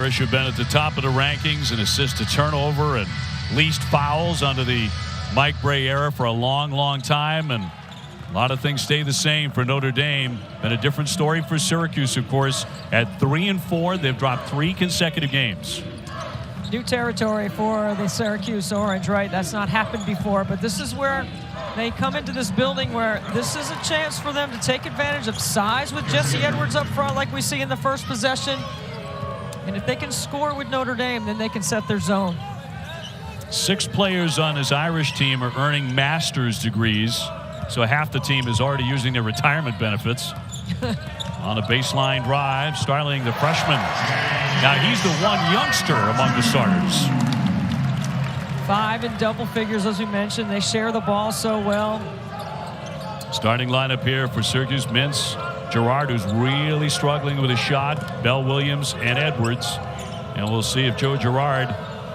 Irish have been at the top of the rankings in assist to turnover and least fouls under the Mike Brey era for a long time, and a lot of things stay the same for Notre Dame. And a different story for Syracuse, of course. At 3-4, they've dropped 3 consecutive games. New territory for the Syracuse Orange, right? That's not happened before, but this is where they come into this building where this is a chance for them to take advantage of size with Jesse Edwards up front like we see in the first possession. And if they can score with Notre Dame, then they can set their zone. 6 players on his Irish team are earning master's degrees, so half the team is already using their retirement benefits. On a baseline drive, Starling, the freshman. Now he's the one youngster among the starters. 5 in double figures, as we mentioned. They share the ball so well. Starting lineup here for Syracuse: Mintz, Gerard, who's really struggling with his shot, Bell, Williams, and Edwards. And we'll see if Joe Gerard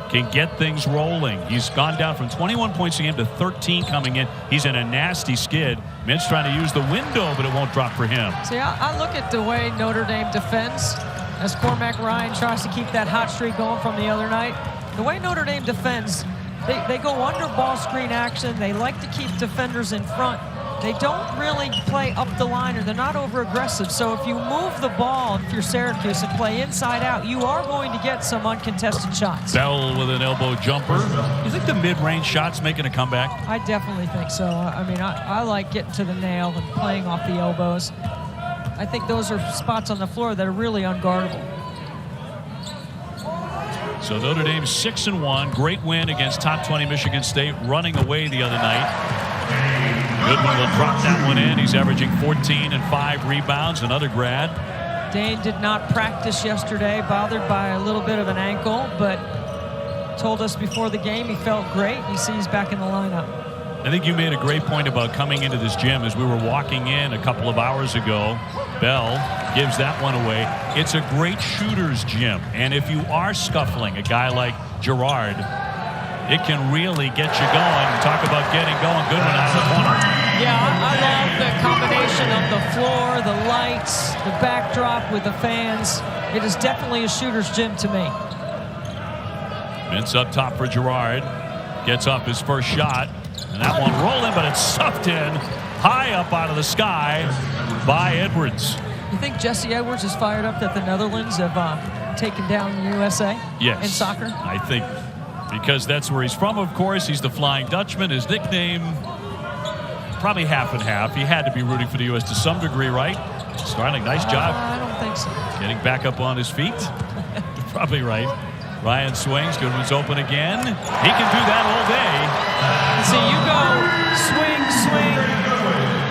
can get things rolling. He's gone down from 21 points a game to 13 coming in. He's in a nasty skid. Mintz trying to use the window, but it won't drop for him. See, I look at the way Notre Dame defends as Cormac Ryan tries to keep that hot streak going from the other night. The way Notre Dame defends, they go under ball screen action. They like to keep defenders in front. They don't really play up the line, or they're not over-aggressive. So if you move the ball, if you're Syracuse, and play inside out, you are going to get some uncontested shots. Bell with an elbow jumper. You think the mid-range shot's making a comeback? I definitely think so. I mean, I like getting to the nail and playing off the elbows. I think those are spots on the floor that are really unguardable. So Notre Dame 6-1. Great win against top 20 Michigan State, running away the other night. Goodwin will drop that one in. He's averaging 14 and 5 rebounds. Another grad. Dane did not practice yesterday, bothered by a little bit of an ankle, but told us before the game he felt great. He sees he's back in the lineup. I think you made a great point about coming into this gym. As we were walking in a couple of hours ago, Bell gives that one away. It's a great shooter's gym, and if you are scuffling a guy like Gerard, it can really get you going. Talk about getting going. Goodwin out of the corner. Yeah, I love the combination of the floor, the lights, the backdrop with the fans. It is definitely a shooter's gym to me. Mintz up top for Gerard. Gets up his first shot. And that one rolling, but it's sucked in high up out of the sky by Edwards. You think Jesse Edwards is fired up that the Netherlands have taken down the USA in soccer? I think because that's where he's from, of course. He's the Flying Dutchman. His nickname, probably half and half. He had to be rooting for the U.S. to some degree, right? Starling, nice job. I don't think so. Getting back up on his feet. Probably right. Ryan swings. Goodwin's open again. He can do that all day. See, you go swing,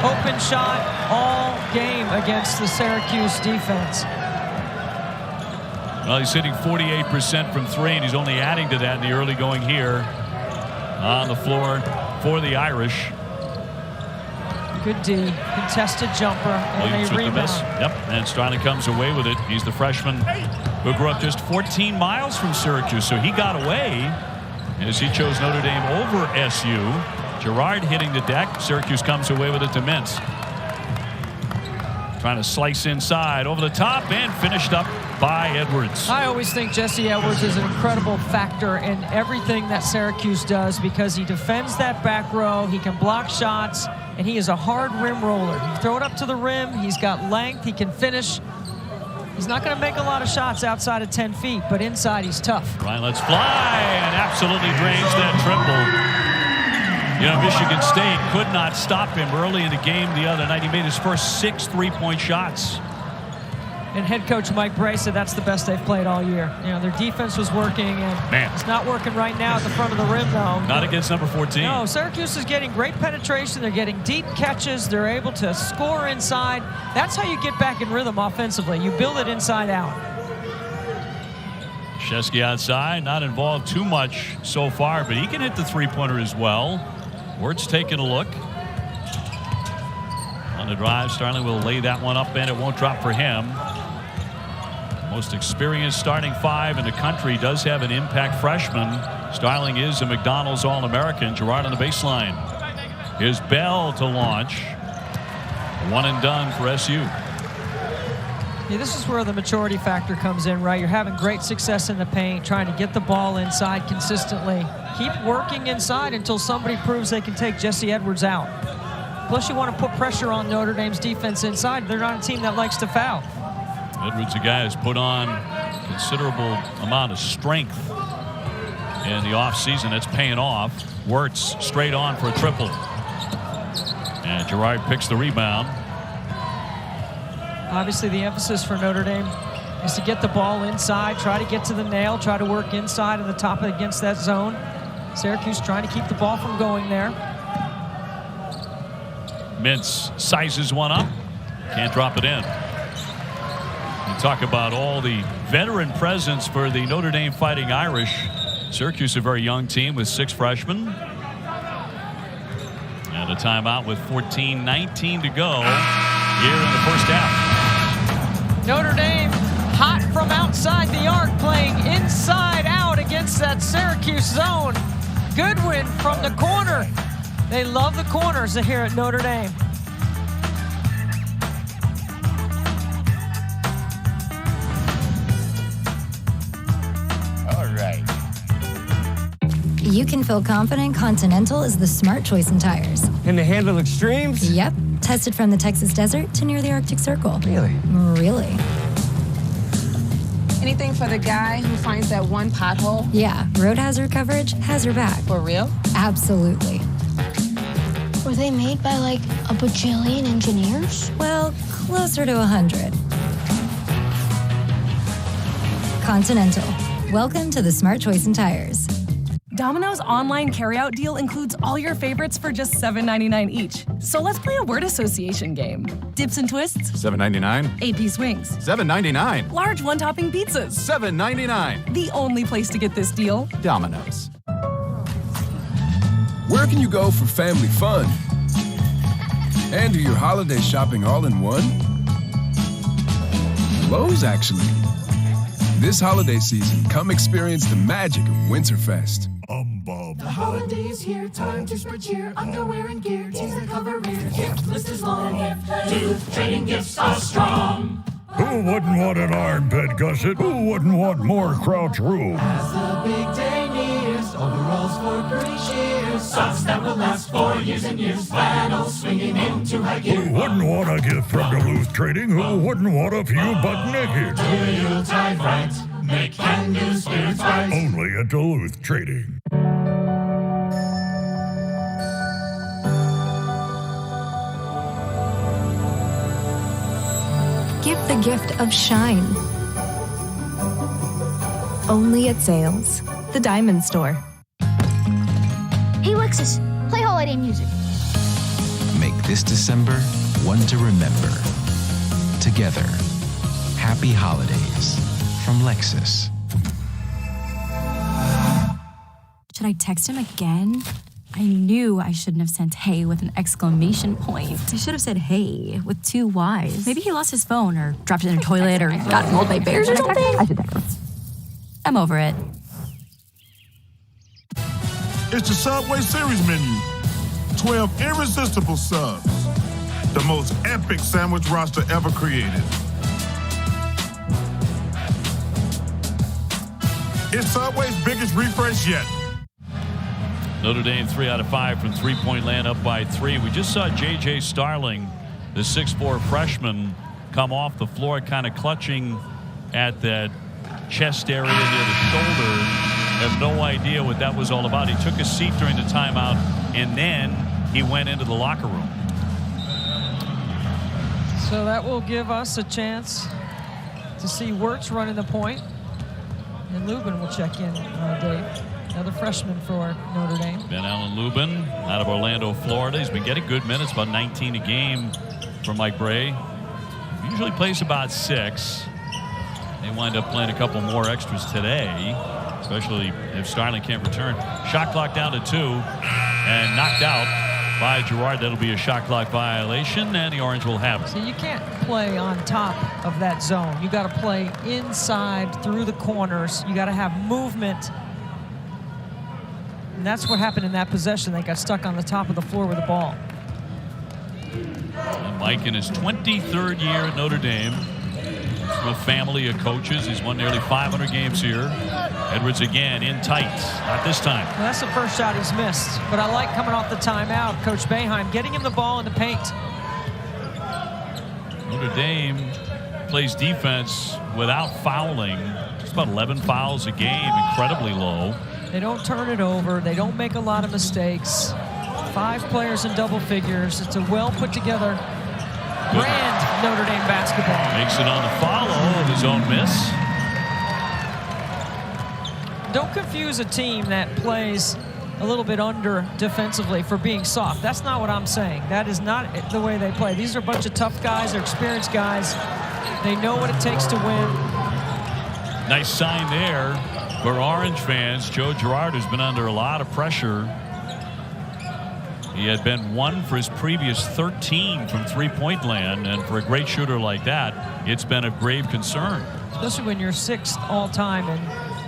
open shot all game against the Syracuse defense. Well, he's hitting 48% from 3, and he's only adding to that in the early going here on the floor for the Irish. Good D, contested jumper, and they rebound. Yep, and Starling comes away with it. He's the freshman who grew up just 14 miles from Syracuse, so he got away as he chose Notre Dame over SU. Gerard hitting the deck. Syracuse comes away with it to Mintz. Trying to slice inside, over the top, and finished up by Edwards. I always think Jesse Edwards is an incredible factor in everything that Syracuse does because he defends that back row, he can block shots, and he is a hard rim roller. You throw it up to the rim, he's got length, he can finish. He's not going to make a lot of shots outside of 10 feet, but inside he's tough. Ryan lets fly and absolutely drains that triple. You know, Michigan State could not stop him early in the game the other night. He made his first 6 3-point shots. And head coach Mike Brey said that's the best they've played all year. You know, their defense was working, and it's not working right now at the front of the rim, though. Not against number 14. No, Syracuse is getting great penetration. They're getting deep catches. They're able to score inside. That's how you get back in rhythm offensively. You build it inside out. Shesky outside, not involved too much so far, but he can hit the three-pointer as well. Wirtz taking a look. On the drive, Starling will lay that one up, and it won't drop for him. Most experienced starting 5 in the country does have an impact freshman. Starling is a McDonald's All-American. Gerard on the baseline. Here's Bell to launch. One and done for SU. Yeah, this is where the maturity factor comes in, right? You're having great success in the paint, trying to get the ball inside consistently. Keep working inside until somebody proves they can take Jesse Edwards out. Plus, you want to put pressure on Notre Dame's defense inside. They're not a team that likes to foul. Edwards, a guy has put on considerable amount of strength in the offseason. That's paying off. Wirtz straight on for a triple. And Gerard picks the rebound. Obviously, the emphasis for Notre Dame is to get the ball inside, try to get to the nail, try to work inside on the top against that zone. Syracuse trying to keep the ball from going there. Mintz sizes one up. Can't drop it in. You talk about all the veteran presence for the Notre Dame Fighting Irish. Syracuse, a very young team with 6 freshmen. And a timeout with 14:19 to go here in the first half. Notre Dame hot from outside the arc, playing inside out against that Syracuse zone. Goodwin from the corner. They love the corners here at Notre Dame. All right. You can feel confident Continental is the smart choice in tires. And to handle extremes? Yep. Tested from the Texas desert to near the Arctic Circle. Really? Really. Anything for the guy who finds that one pothole? Yeah, road hazard coverage has your back. For real? Absolutely. Were they made by like a bajillion engineers? Well, closer to 100. Continental. Welcome to the smart choice in tires. Domino's online carryout deal includes all your favorites for just $7.99 each. So let's play a word association game. Dips and twists, $7.99. AP swings, $7.99. large one-topping pizzas. $7.99. The only place to get this deal. Domino's. Where can you go for family fun? And do your holiday shopping all in one? Lowe's, actually. This holiday season, come experience the magic of Winterfest. The holidays here, time to spread cheer. Underwear and gear, tease that cover rear. Gift list is long. Gift trading gifts are strong. Who wouldn't want an armpit gusset? Who wouldn't want more crouch room? As the big day nears, overalls for pretty shears. Socks that will last for years and years. Flannel swinging into high gear. Who wouldn't want a gift from Duluth Trading? Who wouldn't want a few butt naked? Do Yuletide right, make can-do spirits rise. Only at Duluth Trading. Give the gift of shine. Only at Sales, the Diamond Store. Hey, Lexus, play holiday music. Make this December one to remember. Together. Happy holidays from Lexus. Should I text him again? I knew I shouldn't have sent hey with an exclamation point. I should have said hey with 2 Y's. Maybe he lost his phone or dropped it in a toilet or got mauled by bears or something. I should text him. I'm over it. It's the Subway Series menu. 12 irresistible subs. The most epic sandwich roster ever created. It's Subway's biggest refresh yet. Notre Dame 3 out of 5 from three-point land, up by 3. We just saw J.J. Starling, the 6'4 freshman, come off the floor, kind of clutching at that chest area near the shoulder. Have no idea what that was all about. He took a seat during the timeout, and then he went into the locker room. So that will give us a chance to see Wirtz running the point. And Lubin will check in, Dave. Another freshman for Notre Dame. Ben Allen Lubin out of Orlando, Florida. He's been getting good minutes, about 19 a game for Mike Bray. Usually plays about 6. They wind up playing a couple more extras today, especially if Starling can't return. Shot clock down to 2 and knocked out by Gerard. That'll be a shot clock violation, and the Orange will have it. So you can't play on top of that zone. You got to play inside through the corners. You got to have movement. And that's what happened in that possession. They got stuck on the top of the floor with the ball. And Mike in his 23rd year at Notre Dame. from a family of coaches. He's won nearly 500 games here. Edwards again in tight. Not this time. Well, that's the first shot he's missed. But I like coming off the timeout, Coach Boeheim, getting him the ball in the paint. Notre Dame plays defense without fouling. Just about 11 fouls a game, incredibly low. They don't turn it over. They don't make a lot of mistakes. 5 players in double figures. It's a well put together brand Notre Dame basketball. Makes it on the follow of his own miss. Don't confuse a team that plays a little bit under defensively for being soft. That's not what I'm saying. That is not the way they play. These are a bunch of tough guys. They're experienced guys. They know what it takes to win. Nice sign there for Orange fans. Joe Gerard has been under a lot of pressure. He had been 1 for his previous 13 from three-point land, and for a great shooter like that, it's been of grave concern. Especially when you're 6th all-time and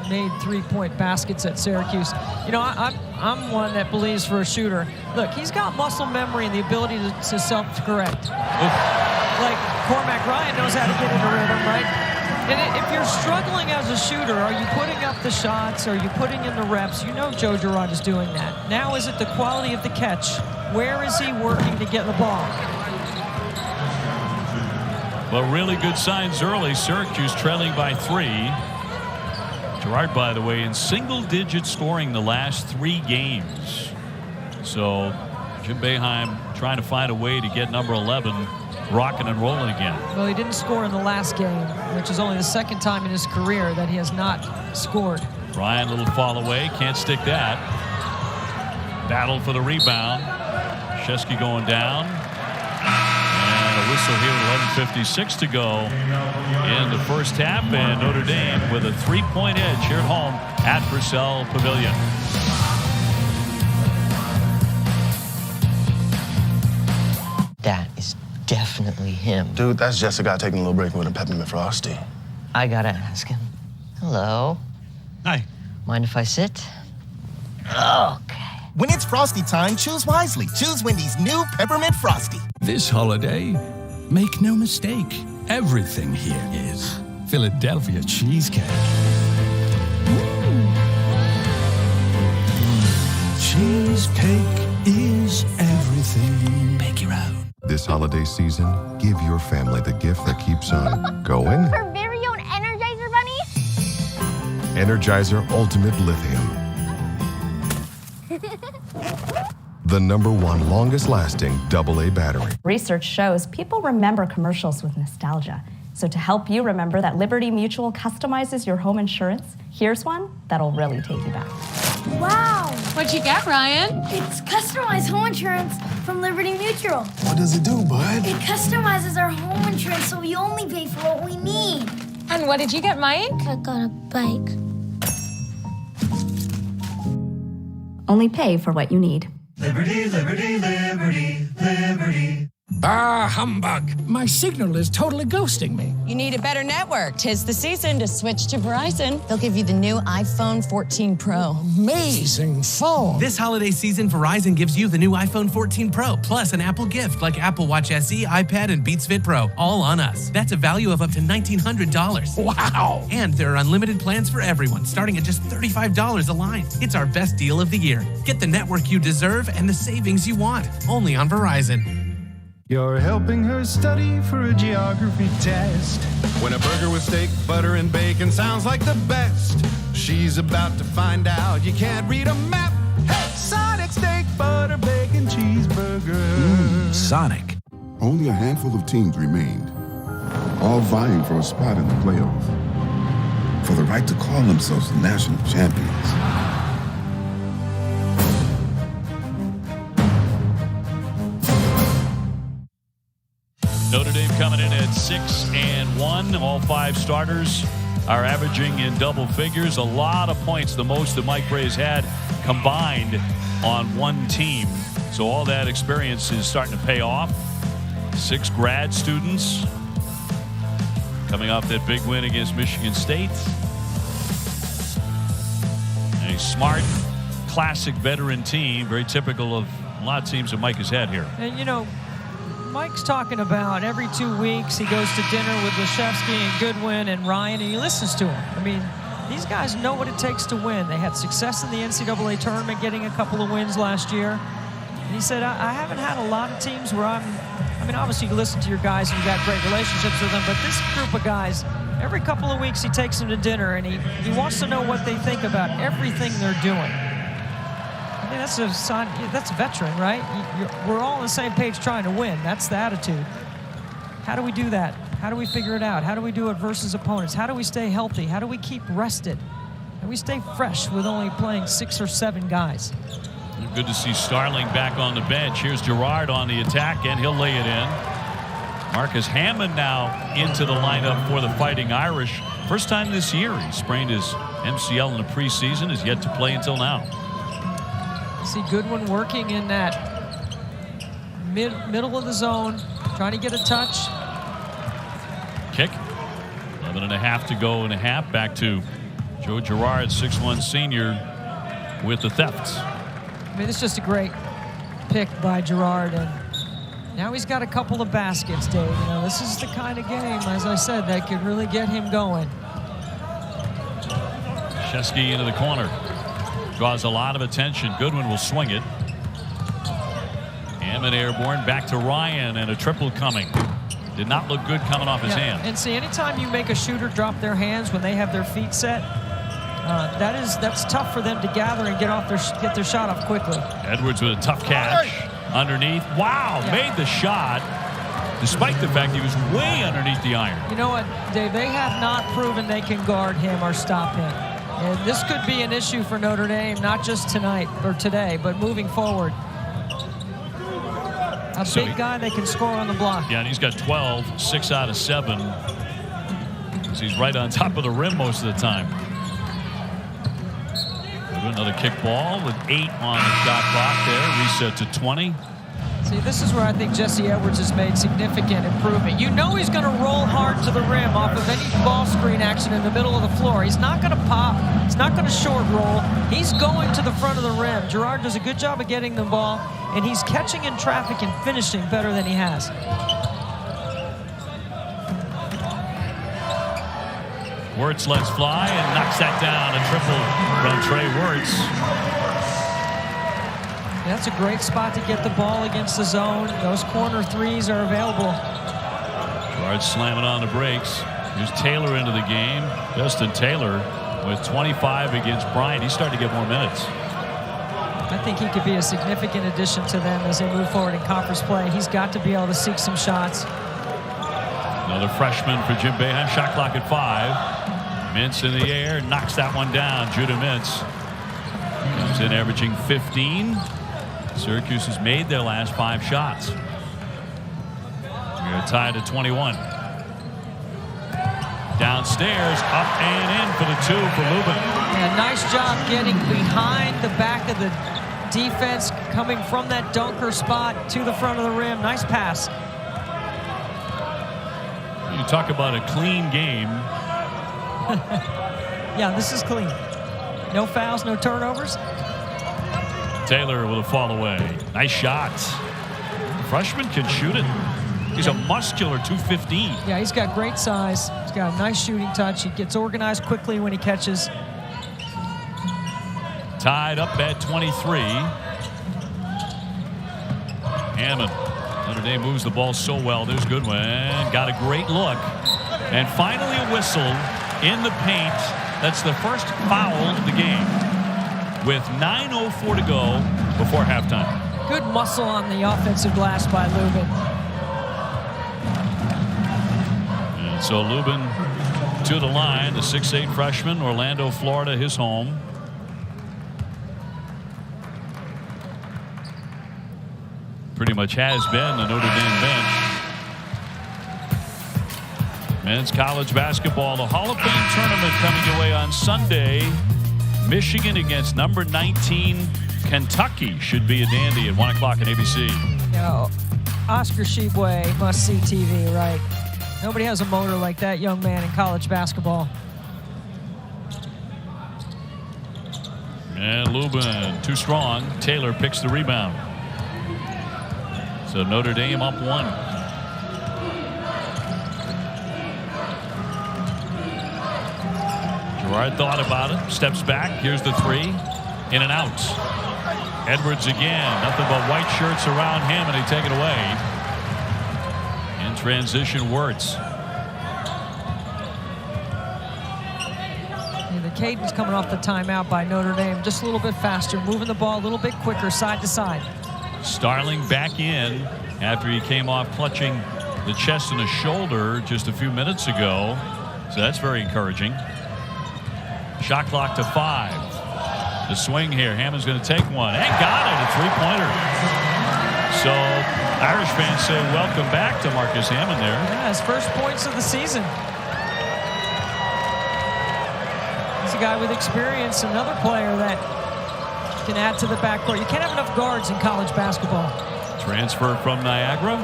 made 3-point baskets at Syracuse. You know, I'm one that believes for a shooter. Look, he's got muscle memory and the ability to self-correct. Like Cormac Ryan knows how to get into rhythm, right? And if you're struggling as a shooter, are you putting up the shots? Are you putting in the reps? You know Joe Girard is doing that. Now is it the quality of the catch? Where is he working to get the ball? Well, really good signs early. Syracuse trailing by 3. Gerard, by the way, in single-digit scoring the last 3 games. So Jim Boeheim trying to find a way to get number 11 rocking and rolling again. Well, he didn't score in the last game, which is only the 2nd time in his career that he has not scored. Ryan, little fall away, can't stick that. Battle for the rebound. Shesky going down. And a whistle here with 11:56 to go in the first half. And Notre Dame with a 3-point edge here at home at Purcell Pavilion. That is definitely him. Dude, that's just a guy taking a little break with a peppermint frosty. I gotta ask him. Hello. Hi. Mind if I sit? Okay. When it's Frosty time, choose wisely. Choose Wendy's new Peppermint Frosty. This holiday, make no mistake, everything here is Philadelphia cheesecake. Cheesecake is everything. Bake your own. This holiday season, give your family the gift that keeps on going. Her very own Energizer Bunny? Energizer Ultimate Lithium. The #1 longest-lasting AA battery. Research shows people remember commercials with nostalgia. So to help you remember that Liberty Mutual customizes your home insurance, here's one that'll really take you back. Wow! What'd you get, Ryan? It's customized home insurance from Liberty Mutual. What does it do, bud? It customizes our home insurance so we only pay for what we need. And what did you get, Mike? I got a bike. Only pay for what you need. Liberty, liberty, liberty, liberty. Ah, humbug. My signal is totally ghosting me. You need a better network. 'Tis the season to switch to Verizon. They'll give you the new iPhone 14 Pro. Amazing phone. This holiday season, Verizon gives you the new iPhone 14 Pro, plus an Apple gift like Apple Watch SE, iPad, and Beats Fit Pro, all on us. That's a value of up to $1,900. Wow. And there are unlimited plans for everyone, starting at just $35 a line. It's our best deal of the year. Get the network you deserve and the savings you want, only on Verizon. You're helping her study for a geography test. When a burger with steak, butter, and bacon sounds like the best, she's about to find out you can't read a map. Hey, Sonic steak, butter, bacon, cheeseburger. Sonic. Only a handful of teams remained, all vying for a spot in the playoff, for the right to call themselves national champions. Notre Dame coming in at 6-1. All 5 starters are averaging in double figures. A lot of points, the most that Mike Bray's had combined on one team. So all that experience is starting to pay off. 6 grad students coming off that big win against Michigan State. A smart, classic veteran team, very typical of a lot of teams that Mike has had here. And, you know, Mike's talking about every 2 weeks he goes to dinner with Leshevsky and Goodwin and Ryan, and he listens to them. I mean, these guys know what it takes to win. They had success in the NCAA tournament, getting a couple of wins last year. And he said, I haven't had a lot of teams where I mean, obviously you listen to your guys and you got great relationships with them, but this group of guys, every couple of weeks he takes them to dinner and he wants to know what they think about everything they're doing. I mean, that's a sign, that's a veteran, right? We're all on the same page trying to win. That's the attitude. How do we do that? How do we figure it out? How do we do it versus opponents? How do we stay healthy? How do we keep rested? How do we stay fresh with only playing 6 or 7 guys? Good to see Starling back on the bench. Here's Gerard on the attack, and he'll lay it in. Marcus Hammond now into the lineup for the Fighting Irish. First time this year he sprained his MCL in the preseason, is yet to play until now. See Goodwin working in that middle of the zone, trying to get a touch. Kick. 11.5 to go in a half. Back to Joe Girard, 6'1" senior, with the thefts. I mean, it's just a great pick by Gerard, and now he's got a couple of baskets, Dave. You know, this is the kind of game, as I said, that could really get him going. Shesky into the corner. Draws a lot of attention. Goodwin will swing it. Hammond airborne. Back to Ryan, and a triple coming. Did not look good coming off his hand. And see, anytime you make a shooter drop their hands when they have their feet set, that's tough for them to gather and get their shot off quickly. Edwards with a tough catch underneath. Wow, made the shot despite the fact he was way underneath the iron. You know what, Dave? They have not proven they can guard him or stop him. And this could be an issue for Notre Dame, not just tonight or today, but moving forward. A big guy they can score on the block. Yeah, and he's got 12, 6 out of 7. So he's right on top of the rim most of the time. Another kick ball with 8 on the shot clock there. Reset to 20. See, this is where I think Jesse Edwards has made significant improvement. You know he's going to roll hard to the rim off of any ball screen action in the middle of the floor. He's not going to pop. He's not going to short roll. He's going to the front of the rim. Gerard does a good job of getting the ball, and he's catching in traffic and finishing better than he has. Wirtz lets fly and knocks that down. A triple from Trey Wirtz. That's a great spot to get the ball against the zone. Those corner threes are available. Gerard slamming on the brakes. Here's Taylor into the game. Justin Taylor with 25 against Bryant. He's starting to get more minutes. I think he could be a significant addition to them as they move forward in conference play. He's got to be able to seek some shots. Another freshman for Jim Boeheim. Shot clock at 5. Mintz in the air. Knocks that one down. Judah Mintz comes in averaging 15. Syracuse has made their last 5 shots. We're tied at 21. Downstairs, up and in for the 2 for Lubin. Yeah, nice job getting behind the back of the defense, coming from that dunker spot to the front of the rim. Nice pass. You talk about a clean game. Yeah, this is clean. No fouls, no turnovers. Taylor with a fall away. Nice shot. The freshman can shoot it. He's a muscular 215. Yeah, he's got great size. He's got a nice shooting touch. He gets organized quickly when he catches. Tied up at 23. Hammond. Notre Dame moves the ball so well. There's Goodwin. Got a great look. And finally a whistle in the paint. That's the first foul of the game, with 9:04 to go before halftime. Good muscle on the offensive glass by Lubin. And so Lubin to the line, the 6'8" freshman, Orlando, Florida, his home. Pretty much has been the Notre Dame bench. Men's college basketball, the Hall of Fame tournament coming your way on Sunday. Michigan against number 19 Kentucky. Should be a dandy at 1 o'clock on ABC. You know, Oscar Tshiebwe must see TV, right? Nobody has a motor like that young man in college basketball. And Lubin too strong. Taylor picks the rebound. So Notre Dame up 1. Gerard thought about it, steps back. Here's the 3, in and out. Edwards again, nothing but white shirts around him, and they take it away. In transition, Wirtz. The cadence coming off the timeout by Notre Dame, just a little bit faster, moving the ball a little bit quicker side to side. Starling back in after he came off clutching the chest and the shoulder just a few minutes ago. So that's very encouraging. Shot clock to 5. The swing here. Hammond's going to take one and got it. A 3-pointer. So Irish fans say welcome back to Marcus Hammond there. Yeah, his first points of the season. He's a guy with experience, another player that can add to the backcourt. You can't have enough guards in college basketball. Transfer from Niagara.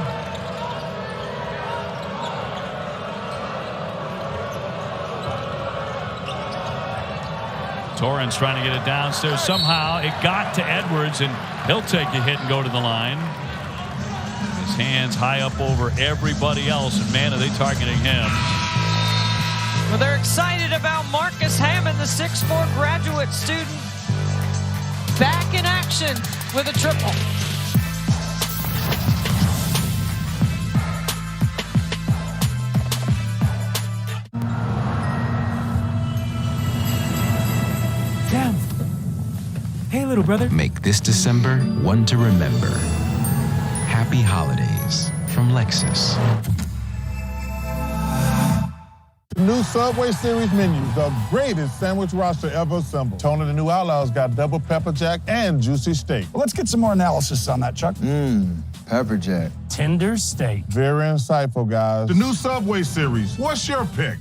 Torrance trying to get it downstairs. Somehow it got to Edwards, and he'll take a hit and go to the line. His hands high up over everybody else, and man, are they targeting him. Well, they're excited about Marcus Hammond, the 6'4" graduate student, back in action with a triple. Damn. Hey, little brother. Make this December one to remember. Happy holidays from Lexus. New Subway Series menus, the greatest sandwich roster ever assembled. Tony the New Outlaws got double pepper jack and juicy steak. Well, let's get some more analysis on that, Chuck. Pepper jack. Tender steak. Very insightful, guys. The new Subway Series. What's your pick?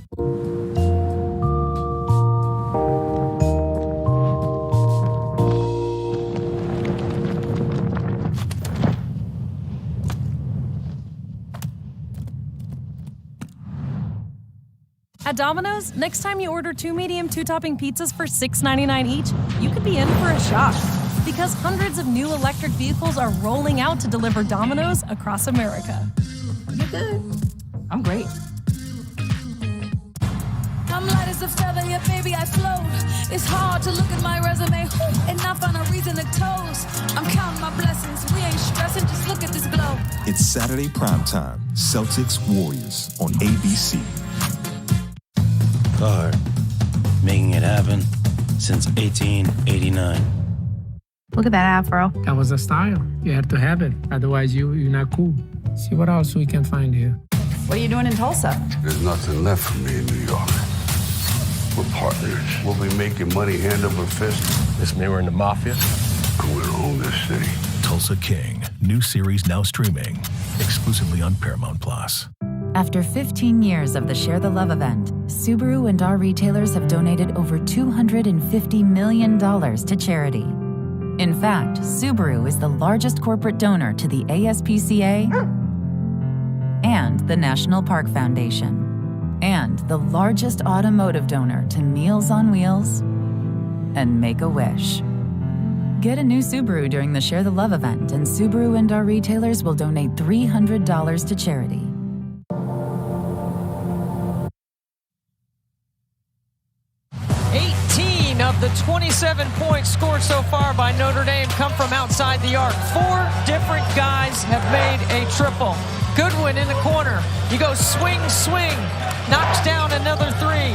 At Domino's, next time you order 2 medium, 2-topping pizzas for $6.99 each, you could be in for a shock. Because hundreds of new electric vehicles are rolling out to deliver Domino's across America. You're good. I'm great. I'm light as a feather, yeah, baby, I float. It's hard to look at my resume and not find a reason to toast. I'm counting my blessings. We ain't stressing, just look at this glow. It's Saturday primetime. Celtics Warriors on ABC. Card. Making it happen since 1889. Look at that afro. That was a style. You had to have it. Otherwise, you're not cool. See what else we can find here. What are you doing in Tulsa? There's nothing left for me in New York. We're partners. We'll be making money hand over fist. This mean we're in the mafia? I'm gonna own this city. Tulsa King. New series now streaming. Exclusively on Paramount+. After 15 years of the Share the Love event, Subaru and our retailers have donated over $250 million to charity. In fact, Subaru is the largest corporate donor to the ASPCA and the National Park Foundation, and the largest automotive donor to Meals on Wheels and Make-A-Wish. Get a new Subaru during the Share the Love event, and Subaru and our retailers will donate $300 to charity. 18 of the 27 points scored so far by Notre Dame come from outside the arc. 4 different guys have made a triple. Goodwin in the corner. He goes swing, swing, knocks down another 3.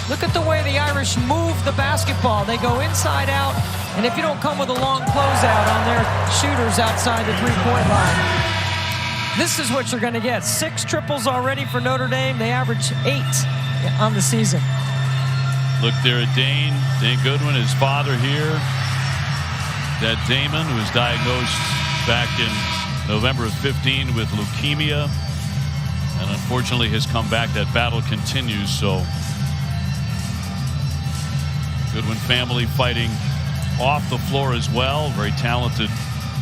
Look at the way the Irish move the basketball. They go inside out, and if you don't come with a long closeout on their shooters outside the three-point line, this is what you're going to get. 6 triples already for Notre Dame. They average 8 on the season. Look there at Dane Goodwin, his father here. That Damon, who was diagnosed back in November of 15 with leukemia, and unfortunately has come back. That battle continues. So Goodwin family fighting off the floor as well. Very talented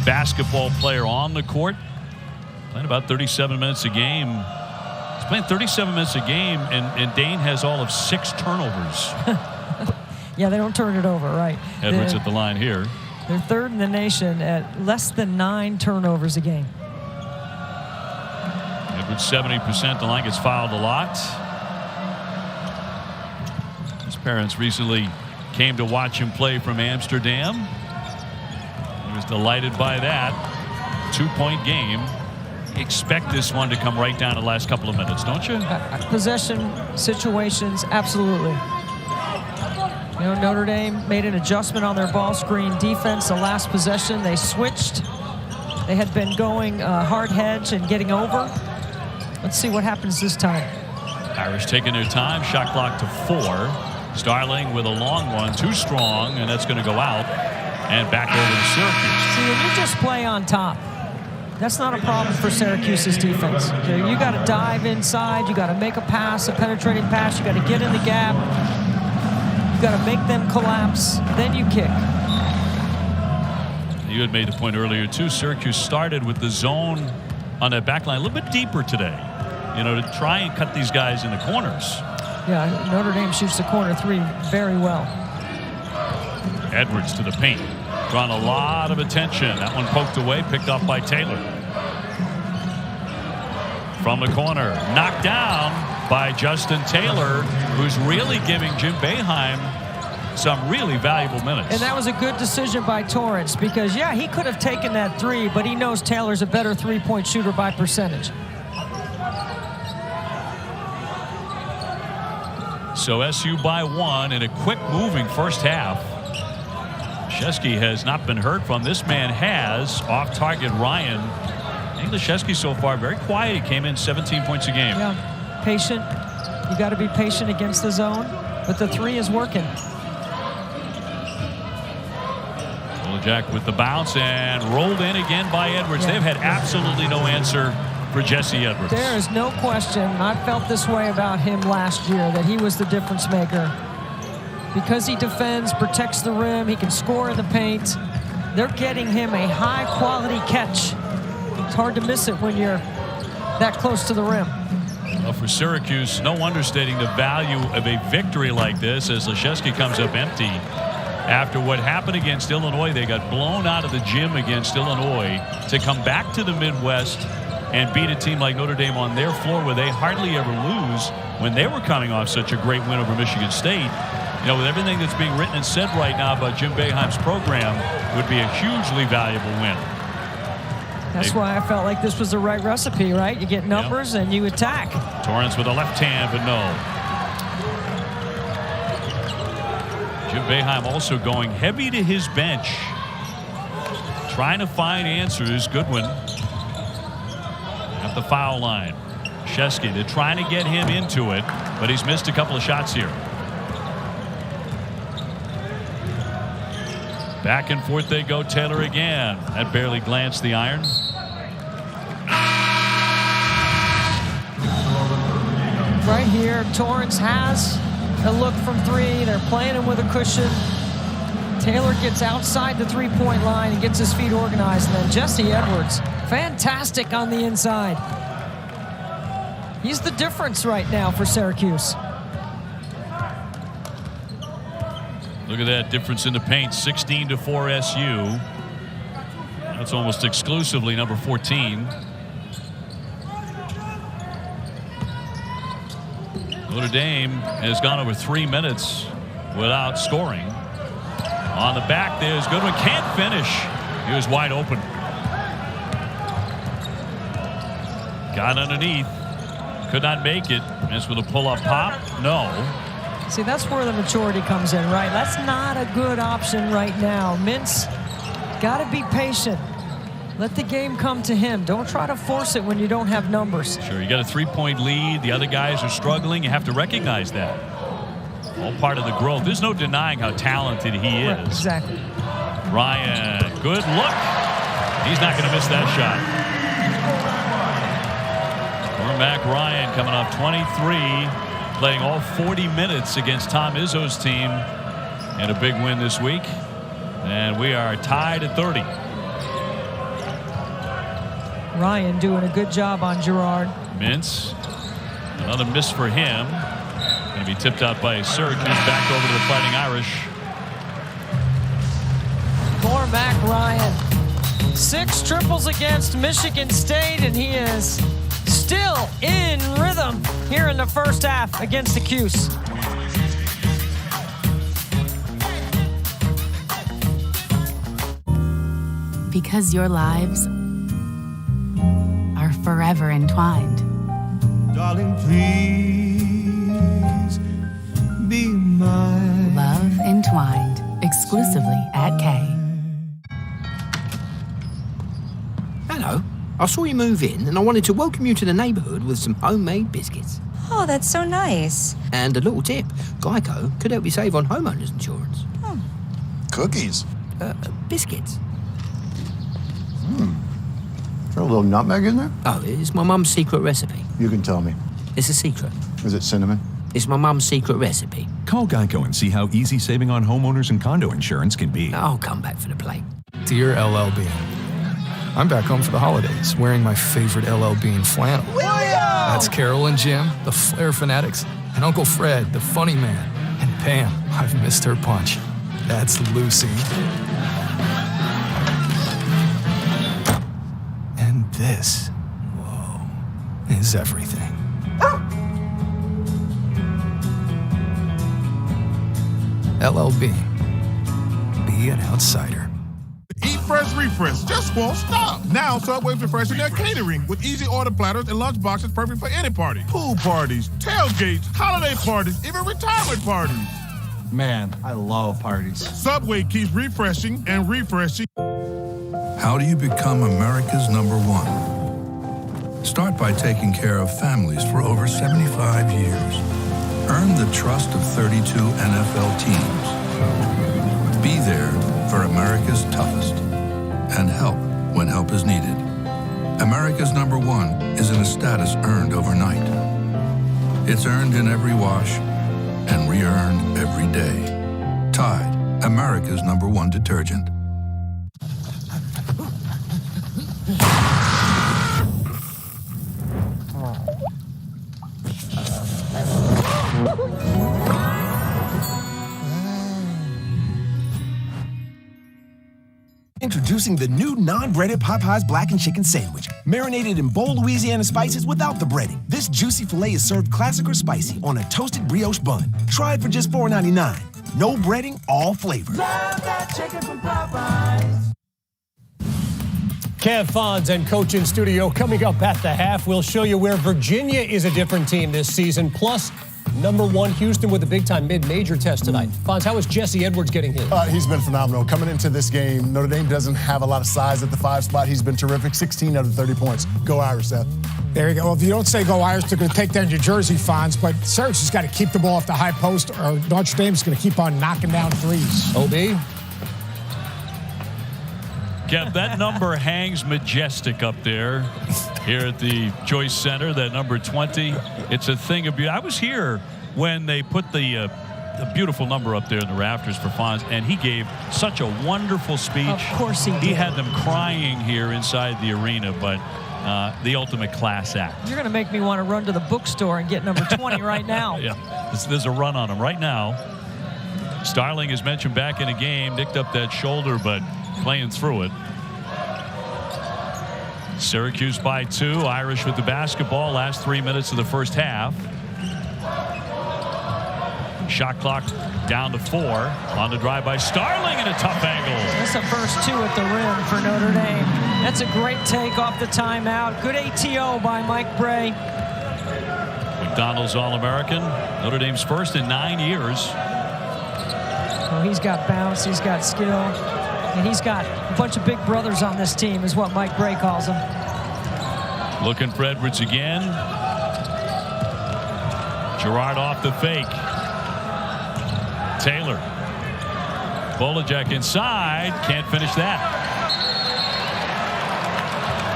basketball player on the court. Playing about 37 minutes a game. He's playing 37 minutes a game, and Dane has all of 6 turnovers. Yeah, they don't turn it over, right? Edwards at the line here. They're third in the nation at less than 9 turnovers a game. with 70%. The line gets fouled a lot. His parents recently came to watch him play from Amsterdam. He was delighted by that. 2-point game. Expect this one to come right down to the last couple of minutes, don't you? Possession situations, absolutely. You know, Notre Dame made an adjustment on their ball screen defense the last possession. They switched. They had been going hard hedge and getting over. Let's see what happens this time. Irish taking their time. Shot clock to 4. Starling with a long one, too strong, and that's going to go out. And back over to Syracuse. See, when you just play on top, that's not a problem for Syracuse's defense. You got to dive inside. You got to make a pass, a penetrating pass. You got to get in the gap. You got to make them collapse. Then you kick. You had made the point earlier, too. Syracuse started with the zone on that back line a little bit deeper today, you know, to try and cut these guys in the corners. Yeah, Notre Dame shoots the corner 3 very well. Edwards to the paint. Drawn a lot of attention. That one poked away, picked off by Taylor. From the corner, knocked down by Justin Taylor, who's really giving Jim Boeheim some really valuable minutes. And that was a good decision by Torrance because, yeah, he could have taken that 3, but he knows Taylor's a better 3-point shooter by percentage. So SU by 1 in a quick moving first half. Leschewski has not been heard from. This man has. Off target Ryan. I think Leschewski so far very quiet. He came in 17 points a game. Yeah, patient. You got to be patient against the zone, but the 3 is working. Jack with the bounce and rolled in again by Edwards. Yeah. They've had absolutely no answer for Jesse Edwards. There is no question. I felt this way about him last year, that he was the difference maker. Because he defends, protects the rim, he can score in the paint. They're getting him a high-quality catch. It's hard to miss it when you're that close to the rim. Well, for Syracuse, no understating the value of a victory like this as Leschewski comes up empty. After what happened against Illinois, they got blown out of the gym against Illinois. To come back to the Midwest and beat a team like Notre Dame on their floor where they hardly ever lose when they were coming off such a great win over Michigan State. You know, with everything that's being written and said right now about Jim Boeheim's program, it would be a hugely valuable win. That's why I felt like this was the right recipe, right? You get numbers and you attack. Torrance with a left hand, but no. Jim Boeheim also going heavy to his bench, trying to find answers. Goodwin at the foul line. Leschewski, they're trying to get him into it, but he's missed a couple of shots here. Back and forth they go. Taylor again. That barely glanced the iron. Right here, Torrance has a look from 3. They're playing him with a cushion. Taylor gets outside the 3-point line and gets his feet organized. And then Jesse Edwards, fantastic on the inside. He's the difference right now for Syracuse. Look at that difference in the paint. 16-4 SU. That's almost exclusively number 14. Notre Dame has gone over 3 minutes without scoring. On the back, there's Goodwin. Can't finish. He was wide open. Got underneath. Could not make it. As with a pull-up pop. No. See, that's where the maturity comes in, right? That's not a good option right now. Mintz got to be patient. Let the game come to him. Don't try to force it when you don't have numbers. Sure, you got a 3-point lead. The other guys are struggling. You have to recognize that. All part of the growth. There's no denying how talented he is. Right, exactly. Ryan, good look. He's not going to miss that shot. Cormac Ryan coming off 23. Playing all 40 minutes against Tom Izzo's team and a big win this week. And we are tied at 30. Ryan doing a good job on Gerard. Mintz, another miss for him. Going to be tipped out by Syracuse. Back over to the Fighting Irish. Cormac Ryan. 6 triples against Michigan State, and he is still in rhythm here in the first half against the Cuse. Because your lives are forever entwined. Darling, please be mine. Love entwined. Exclusively at K. Hello. I saw you move in and I wanted to welcome you to the neighborhood with some homemade biscuits. Oh, that's so nice. And a little tip. Geico could help you save on homeowners insurance. Oh. Cookies. Biscuits. Is there a little nutmeg in there? Oh, it's my mum's secret recipe. You can tell me. It's a secret. Is it cinnamon? It's my mum's secret recipe. Call Geico and see how easy saving on homeowners and condo insurance can be. I'll come back for the plate. Dear LL Bean, I'm back home for the holidays, wearing my favorite LL Bean flannel. William! That's Carol and Jim, the Flair fanatics, and Uncle Fred, the funny man, and Pam, I've missed her punch. That's Lucy. And this, whoa, is everything. LL Bean, be an outsider. Eat Fresh Refresh just won't stop. Now Subway's refreshing their catering with easy order platters and lunch boxes perfect for any party. Pool parties, tailgates, holiday parties, even retirement parties. Man, I love parties. Subway keeps refreshing and refreshing. How do you become America's #1? Start by taking care of families for over 75 years. Earn the trust of 32 NFL teams. Be there for America's toughest and help when help is needed. America's #1 isn't a status earned overnight. It's earned in every wash and re-earned every day. Tide, America's #1 detergent. Introducing the new non-breaded Popeyes Blackened Chicken Sandwich, marinated in bold Louisiana spices without the breading. This juicy filet is served classic or spicy on a toasted brioche bun. Try it for just $4.99. No breading, all flavor. Love that chicken from Popeyes. Kev Fonz and Coach in Studio coming up at the half. We'll show you where Virginia is a different team this season. Plus, #1 Houston with a big-time mid-major test tonight. Fonz, how is Jesse Edwards getting hit? He's been phenomenal. Coming into this game, Notre Dame doesn't have a lot of size at the 5 spot. He's been terrific. 16 out of 30 points. Go Irish, Seth. There you go. Well, if you don't say go Irish, they're going to take down your jersey, Fonz. But Syracuse has got to keep the ball off the high post, or Notre Dame's going to keep on knocking down threes. OB? Kev, that number hangs majestic up there here at the Joyce Center, that number 20. It's a thing of beauty. I was here when they put the beautiful number up there in the rafters for Fonz, and he gave such a wonderful speech. Of course he did. He had them crying here inside the arena, but the ultimate class act. You're going to make me want to run to the bookstore and get number 20 right now. Yeah, there's a run on him right now. Starling, as mentioned, back in the game, nicked up that shoulder, but playing through it. Syracuse by 2. Irish with the basketball. Last 3 minutes of the first half. Shot clock down to 4. On the drive by Starling and a tough angle. That's the first 2 at the rim for Notre Dame. That's a great take off the timeout. Good ATO by Mike Bray. McDonald's All-American. Notre Dame's first in 9 years. Oh, he's got bounce. He's got skill. And he's got a bunch of big brothers on this team, is what Mike Bray calls them. Looking for Edwards again. Gerard off the fake. Taylor. Bolajek inside. Can't finish that.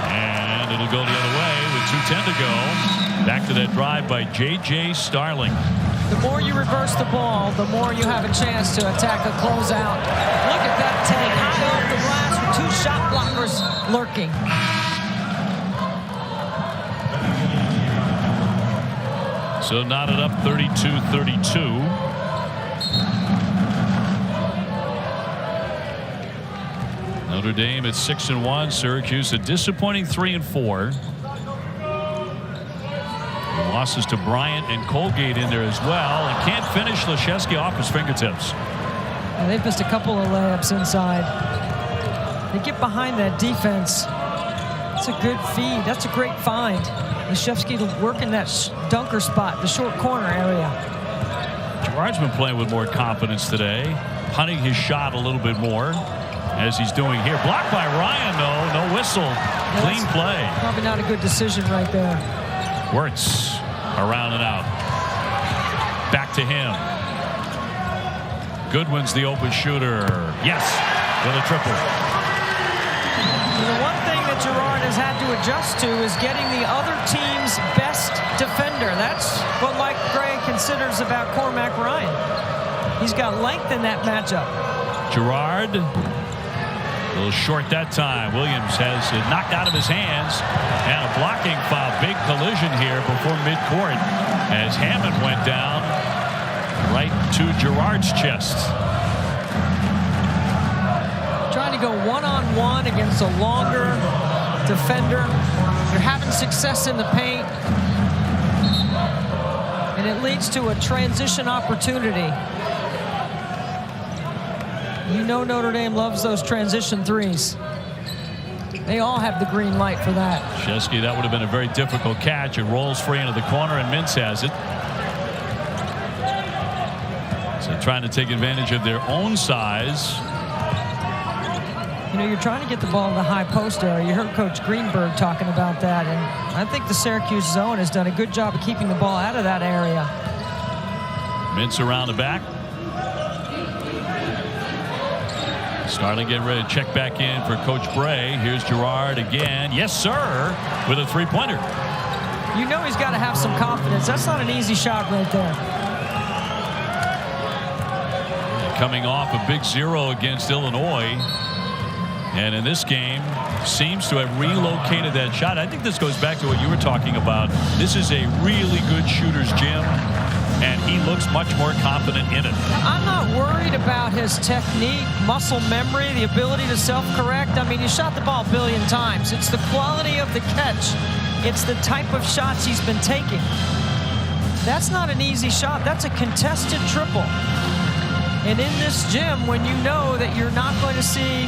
And it'll go the other way with 2:10 to go. Back to that drive by J.J. Starling. The more you reverse the ball, the more you have a chance to attack a closeout. Look at that take. High off the glass with 2 shot blockers lurking. So knotted up 32-32. Notre Dame at 6-1. Syracuse a disappointing 3-4. Losses to Bryant and Colgate in there as well, and can't finish Leshevsky off his fingertips. And they've missed a couple of layups inside. They get behind that defense. That's a good feed. That's a great find. Leshevsky working that dunker spot, the short corner area. Gerard's been playing with more confidence today, hunting his shot a little bit more, as he's doing here. Blocked by Ryan, though. No whistle. Clean play. Probably not a good decision right there. Wirtz around and out. Back to him. Goodwin's the open shooter. Yes, with a triple. The one thing that Gerard has had to adjust to is getting the other team's best defender. That's what Mike Gray considers about Cormac Ryan. He's got length in that matchup. Gerard, a little short that time. Williams has it knocked out of his hands, and a blocking foul. Big collision here before midcourt as Hammond went down right to Gerard's chest. Trying to go one-on-one against a longer defender. You're having success in the paint, and it leads to a transition opportunity. You know Notre Dame loves those transition threes. They all have the green light for that. Leshevsky, that would have been a very difficult catch. It rolls free into the corner, and Mintz has it. So trying to take advantage of their own size. You know, you're trying to get the ball in the high post area. You heard Coach Greenberg talking about that, and I think the Syracuse zone has done a good job of keeping the ball out of that area. Mintz around the back. Starting to get ready to check back in for Coach Bray. Here's Girard again. Yes, sir, with a three-pointer. You know he's got to have some confidence. That's not an easy shot right there. Coming off a big 0 against Illinois. And in this game, seems to have relocated that shot. I think this goes back to what you were talking about. This is a really good shooter's gym, and he looks much more confident in it. I'm not worried about his technique, muscle memory, the ability to self-correct. I mean, he shot the ball a billion times. It's the quality of the catch. It's the type of shots he's been taking. That's not an easy shot. That's a contested triple. And in this gym, when you know that you're not going to see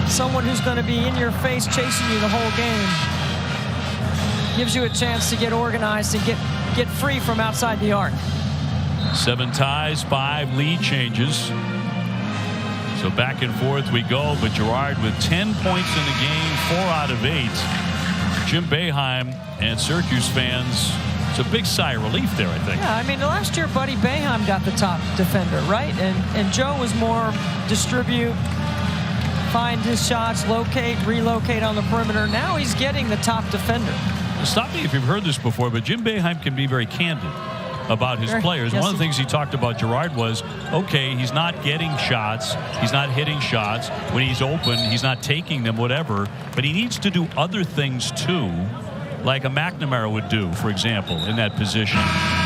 someone who's going to be in your face chasing you the whole game, gives you a chance to get organized and get free from outside the arc. 7 ties, 5 lead changes. So back and forth we go, but Gerard with 10 points in the game, 4 out of 8. Jim Boeheim and Syracuse fans, it's a big sigh of relief there, I think. Yeah, I mean, last year Buddy Boeheim got the top defender, right? And Joe was more distribute, find his shots, locate, relocate on the perimeter. Now he's getting the top defender. Stop me if you've heard this before, but Jim Boeheim can be very candid about his players. Yes, one of the things he talked about Gerard was, okay, he's not getting shots, he's not hitting shots. When he's open, he's not taking them, whatever. But he needs to do other things too, like a McNamara would do, for example, in that position,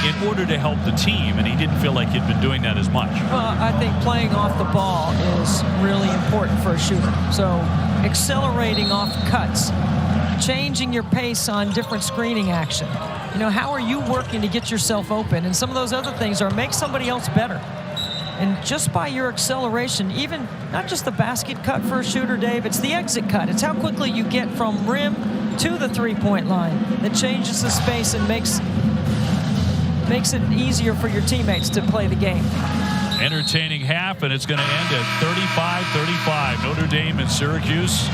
in order to help the team, and he didn't feel like he'd been doing that as much. Well, I think playing off the ball is really important for a shooter. So accelerating off cuts, changing your pace on different screening action. You know, how are you working to get yourself open? And some of those other things are make somebody else better. And just by your acceleration, even not just the basket cut for a shooter, Dave, it's the exit cut. It's how quickly you get from rim to the three-point line that changes the space and makes it easier for your teammates to play the game. Entertaining half, and it's going to end at 35-35. Notre Dame and Syracuse.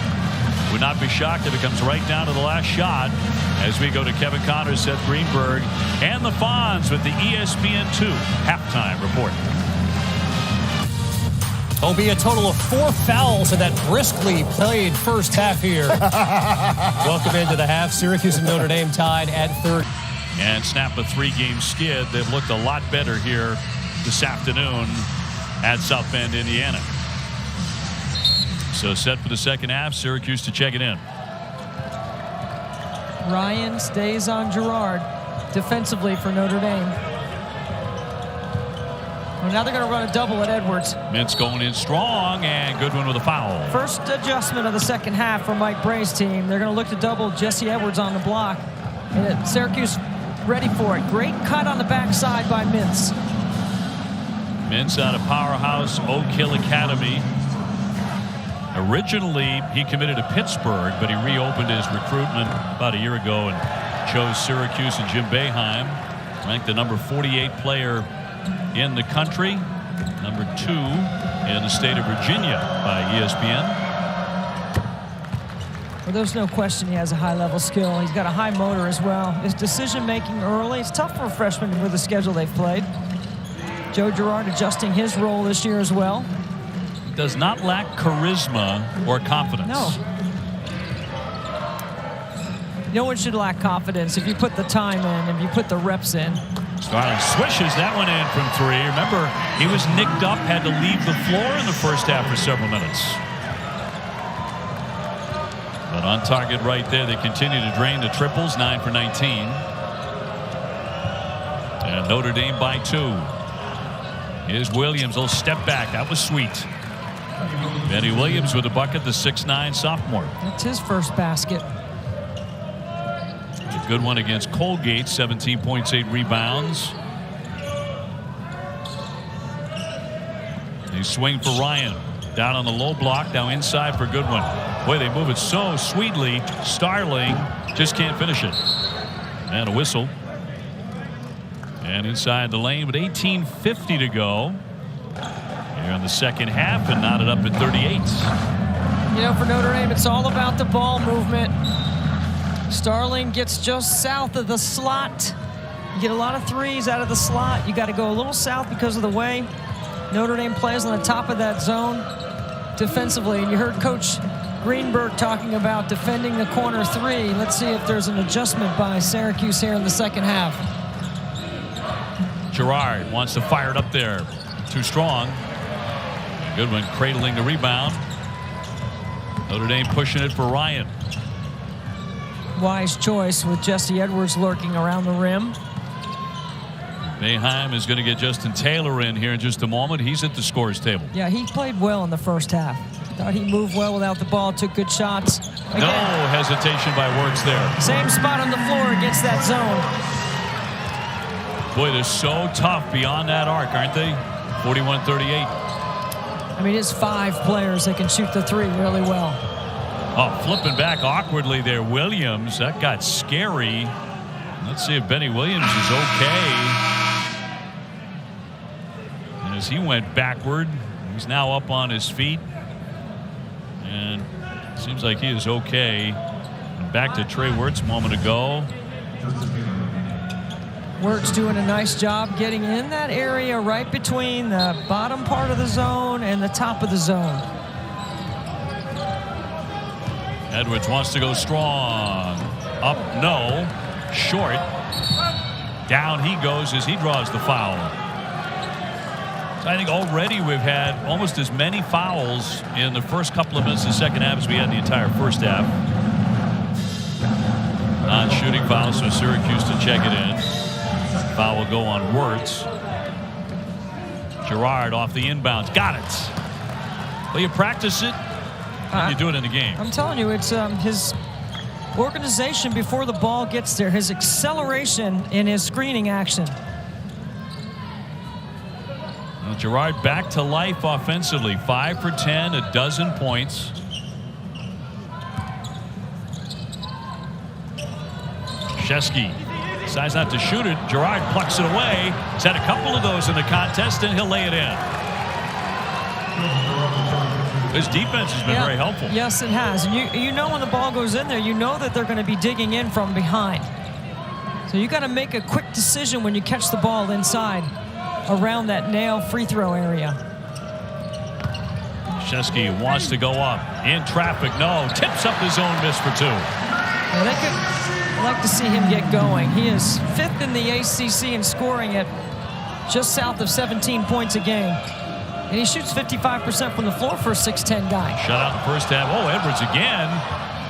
Would not be shocked if it comes right down to the last shot as we go to Kevin Connors, Seth Greenberg, and the Fonz with the ESPN2 halftime report. There'll be a total of 4 fouls in that briskly played first half here. Welcome into the half. Syracuse and Notre Dame tied at 30. And snap a 3-game skid. They've looked a lot better here this afternoon at South Bend, Indiana. So set for the second half, Syracuse to check it in. Ryan stays on Gerard defensively for Notre Dame. Well, now they're going to run a double at Edwards. Mintz going in strong, and Goodwin with a foul. First adjustment of the second half for Mike Bray's team. They're going to look to double Jesse Edwards on the block. And Syracuse ready for it. Great cut on the backside by Mintz. Mintz out of powerhouse Oak Hill Academy. Originally, he committed to Pittsburgh, but he reopened his recruitment about a year ago and chose Syracuse and Jim Boeheim. Ranked the number 48 player in the country, number 2 in the state of Virginia by ESPN. Well, there's no question he has a high-level skill. He's got a high motor as well. His decision-making early, it's tough for a freshman with the schedule they've played. Joe Girard adjusting his role this year as well. He does not lack charisma or confidence. No. No one should lack confidence if you put the time in, if you put the reps in. Starling swishes that one in from 3. Remember, he was nicked up, had to leave the floor in the first half for several minutes. But on target right there, they continue to drain the triples, 9 for 19. And Notre Dame by 2. Here's Williams, little step back. That was sweet. Benny Williams with a bucket, the 6'9" sophomore. That's his first basket. A good one against Colgate, 17 points, 8 rebounds. They swing for Ryan. Down on the low block, now inside for Goodwin. Boy, they move it so sweetly. Starling just can't finish it. And a whistle. And inside the lane with 18:50 to go. Here in the second half, and knotted up at 38. You know, for Notre Dame, it's all about the ball movement. Starling gets just south of the slot. You get a lot of threes out of the slot. You got to go a little south because of the way Notre Dame plays on the top of that zone defensively. And you heard Coach Greenberg talking about defending the corner 3. Let's see if there's an adjustment by Syracuse here in the second half. Gerard wants to fire it up there. Too strong. Goodwin cradling the rebound. Notre Dame pushing it for Ryan. Wise choice with Jesse Edwards lurking around the rim. Boeheim is going to get Justin Taylor in here in just a moment. He's at the scorer's table. Yeah, he played well in the first half. Thought he moved well without the ball, took good shots. Again, no hesitation by Wirtz there. Same spot on the floor against that zone. Boy, they're so tough beyond that arc, aren't they? 41-38. I mean, it's 5 players that can shoot the 3 really well. Oh, flipping back awkwardly there, Williams. That got scary. Let's see if Benny Williams is okay. As he went backward, he's now up on his feet. And seems like he is okay. And back to Trey Wirtz a moment ago. Wirtz doing a nice job getting in that area right between the bottom part of the zone and the top of the zone. Edwards wants to go strong. Up, no. Short. Down he goes as he draws the foul. So I think already we've had almost as many fouls in the first couple of minutes of the second half as we had in the entire first half. Non-shooting foul, so Syracuse to check it in. Foul will go on Wirtz. Gerard off the inbounds. Got it. Well, you practice it, and you do it in the game. I'm telling you, it's his organization before the ball gets there, his acceleration in his screening action. Well, Gerard back to life offensively. 5 for 10, a dozen points. Krzyzewski decides not to shoot it. Gerard plucks it away. He's had a couple of those in the contest, and he'll lay it in. His defense has been very helpful. Yes, it has. And you know when the ball goes in there, you know that they're going to be digging in from behind. So you got to make a quick decision when you catch the ball inside around that nail free throw area. Krzyzewski wants to go up. In traffic, no. Tips up the zone, miss for 2. Well, they could like to see him get going. He is 5th in the ACC in scoring at just south of 17 points a game. And he shoots 55% from the floor for a 6'10" guy. Shut out in the first half. Oh, Edwards again.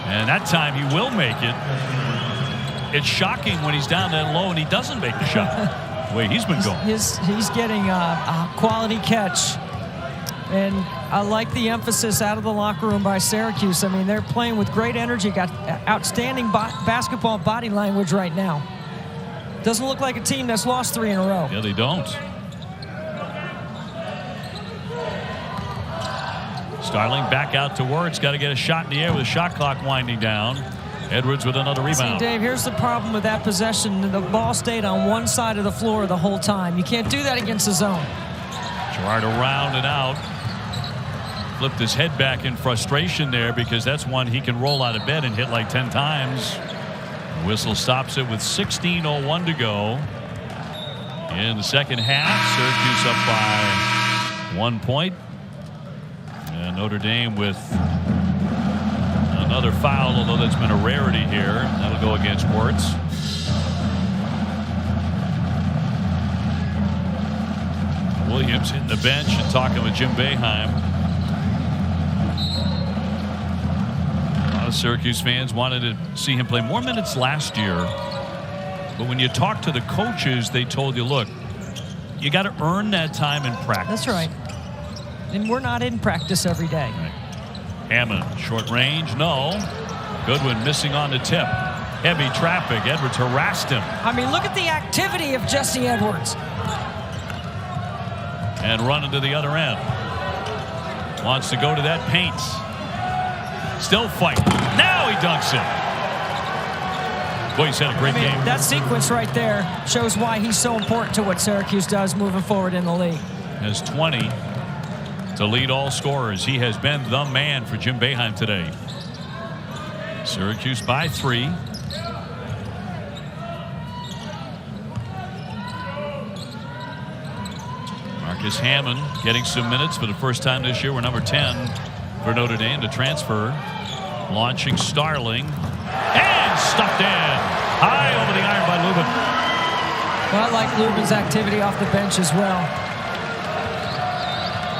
And that time he will make it. It's shocking when he's down that low and he doesn't make the shot. The way he's been going. He's getting a quality catch. And I like the emphasis out of the locker room by Syracuse. I mean, they're playing with great energy, got outstanding basketball body language right now. Doesn't look like a team that's lost 3 in a row. Yeah, they don't. Starling back out to Wirtz. Got to get a shot in the air with the shot clock winding down. Edwards with another rebound. See, Dave, here's the problem with that possession. The ball stayed on one side of the floor the whole time. You can't do that against the zone. Gerard around and out. Flipped his head back in frustration there because that's one he can roll out of bed and hit like 10 times. The whistle stops it with 16:01 to go in the second half. Syracuse up by 1 point. And Notre Dame with another foul, although that's been a rarity here. That'll go against Wirtz. Williams hitting the bench and talking with Jim Boeheim. A lot of Syracuse fans wanted to see him play more minutes last year. But when you talk to the coaches, they told you, look, you got to earn that time in practice. That's right. And we're not in practice every day. Right. Hammond, short range, no. Goodwin missing on the tip. Heavy traffic. Edwards harassed him. I mean, look at the activity of Jesse Edwards. And running to the other end. Wants to go to that paint. Still fighting. Now he dunks it. Boy, he's had a great game. That sequence right there shows why he's so important to what Syracuse does moving forward in the league. Has 20 to lead all scorers. He has been the man for Jim Boeheim today. Syracuse by 3. Marcus Hammond getting some minutes for the first time this year. We're number 10 for Notre Dame to transfer. Launching Starling. And stuffed in. High over the iron by Lubin. Well, I like Lubin's activity off the bench as well.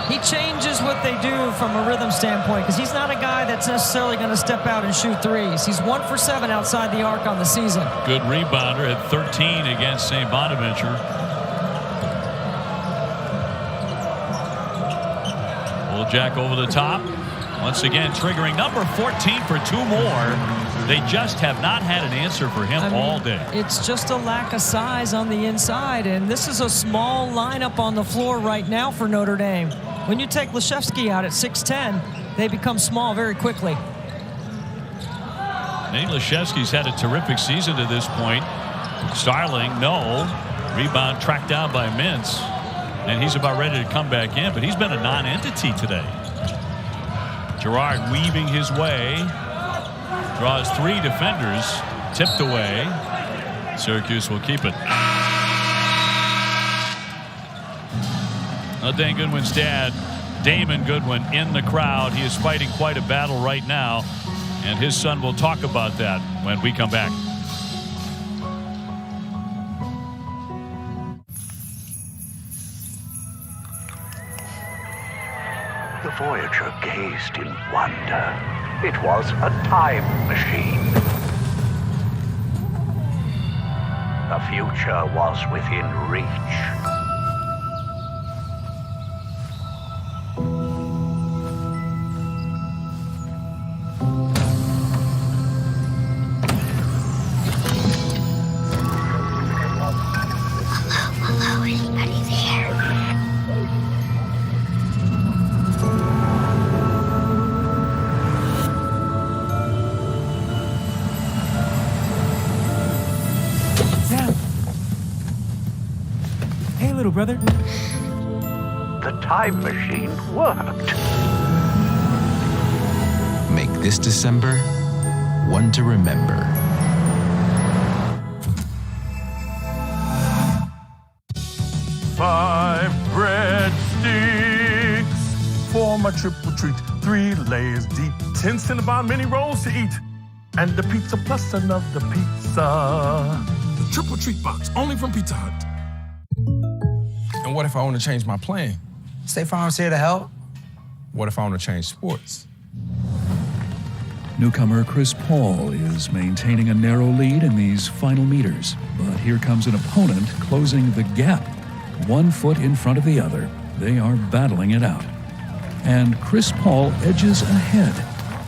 He changes what they do from a rhythm standpoint because he's not a guy that's necessarily going to step out and shoot threes. He's 1 for 7 outside the arc on the season. Good rebounder at 13 against St. Bonaventure. Jack over the top. Once again, triggering number 14 for 2 more. They just have not had an answer for him all day. It's just a lack of size on the inside, and this is a small lineup on the floor right now for Notre Dame. When you take Leshevsky out at 6'10", they become small very quickly. Nate Leshevsky's had a terrific season to this point. Starling, no. Rebound tracked down by Mintz. And he's about ready to come back in, but he's been a non-entity today. Gerard weaving his way. Draws 3 defenders. Tipped away. Syracuse will keep it. Now Dane Goodwin's dad, Damon Goodwin, in the crowd. He is fighting quite a battle right now. And his son will talk about that when we come back. The Voyager gazed in wonder. It was a time machine. The future was within reach. Hello, anybody there? Little brother. The time machine worked. Make this December one to remember. Five breadsticks for my triple treat. 3 layers deep. 10 Cinnabon mini rolls to eat. And the pizza plus another pizza. The triple treat box, only from Pizza Hut. And what if I want to change my plan? State Farm's here to help. What if I want to change sports? Newcomer Chris Paul is maintaining a narrow lead in these final meters. But here comes an opponent closing the gap. 1 foot in front of the other. They are battling it out. And Chris Paul edges ahead.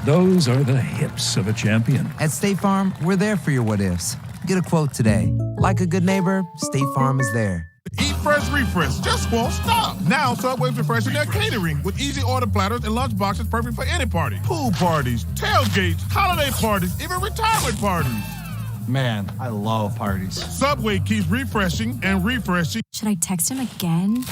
Those are the hips of a champion. At State Farm, we're there for your what-ifs. Get a quote today. Like a good neighbor, State Farm is there. Eat fresh, refresh, just won't stop. Now Subway's refreshing their catering with easy order platters and lunch boxes perfect for any party. Pool parties, tailgates, holiday parties, even retirement parties. Man, I love parties. Subway keeps refreshing and refreshing. Should I text him again?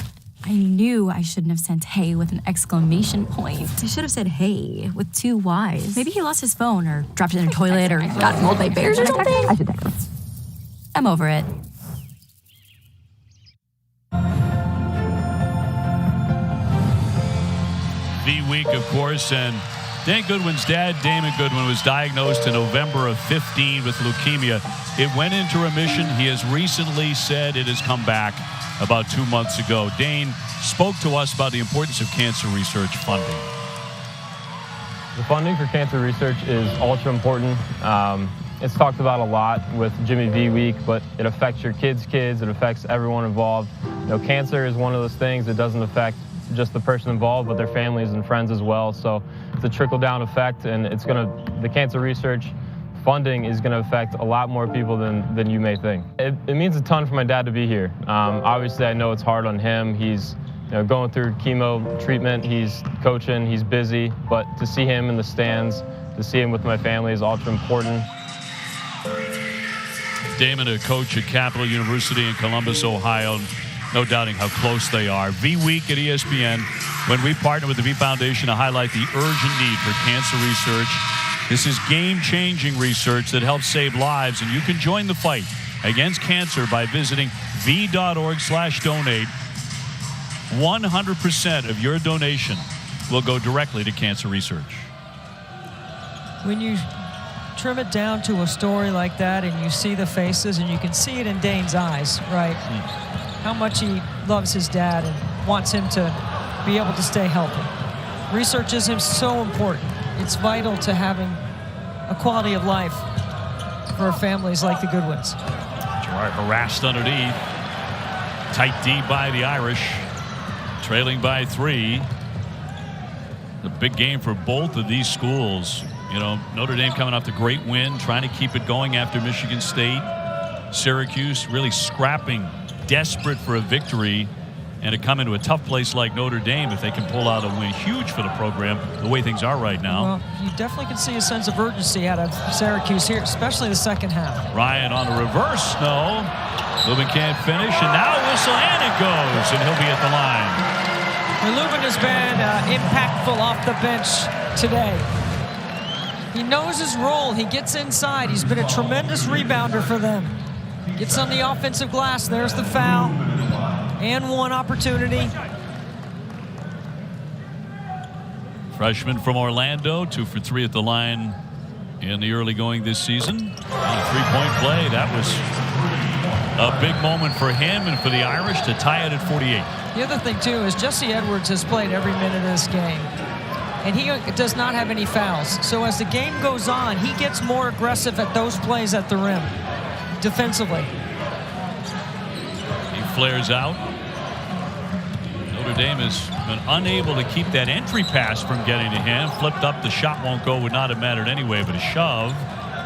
I knew I shouldn't have sent hey with an exclamation point. I should have said hey with 2 Y's. Maybe he lost his phone or dropped it in a toilet or got mauled by bears or something. I should text him. I'm over it. The week, of course, and Dane Goodwin's dad, Dane Goodwin, was diagnosed in November of 15 with leukemia. It went into remission. He has recently said it has come back about 2 months ago. Dane spoke to us about the importance of cancer research funding. The funding for cancer research is ultra important. It's talked about a lot with Jimmy V Week, but it affects your kids' kids. It affects everyone involved. You know, cancer is one of those things that doesn't affect just the person involved, but their families and friends as well. So it's a trickle-down effect, and the cancer research funding is going to affect a lot more people than you may think. It means a ton for my dad to be here. Obviously, I know it's hard on him. He's going through chemo treatment. He's coaching. He's busy. But to see him in the stands, to see him with my family is ultra important. Damon, a coach at Capital University in Columbus, Ohio. No doubting how close they are. V Week at ESPN, when we partner with the V Foundation to highlight the urgent need for cancer research. This is game-changing research that helps save lives, and you can join the fight against cancer by visiting v.org/donate. 100% of your donation will go directly to cancer research. When you trim it down to a story like that and you see the faces, and you can see it in Dane's eyes, right? How much he loves his dad and wants him to be able to stay healthy. Research is so important. It's vital to having a quality of life for families like the Goodwins. Gerard harassed underneath. Tight D by the Irish, trailing by 3. A big game for both of these schools. You know, Notre Dame coming off the great win, trying to keep it going after Michigan State. Syracuse really scrapping, desperate for a victory, and to come into a tough place like Notre Dame, if they can pull out a win, huge for the program, the way things are right now. Well, you definitely can see a sense of urgency out of Syracuse here, especially the second half. Ryan on the reverse, no. Lubin can't finish, and now whistle, and it goes, and he'll be at the line. And Lubin has been impactful off the bench today. He knows his role. He gets inside. He's been a tremendous rebounder for them. Gets on the offensive glass. There's the foul. And one opportunity. Freshman from Orlando, 2 for 3 at the line in the early going this season. On a three-point play, that was a big moment for him and for the Irish to tie it at 48. The other thing, too, is Jesse Edwards has played every minute of this game. And he does not have any fouls. So as the game goes on, he gets more aggressive at those plays at the rim, defensively. He flares out. Notre Dame has been unable to keep that entry pass from getting to him. Flipped up, the shot won't go, would not have mattered anyway, but a shove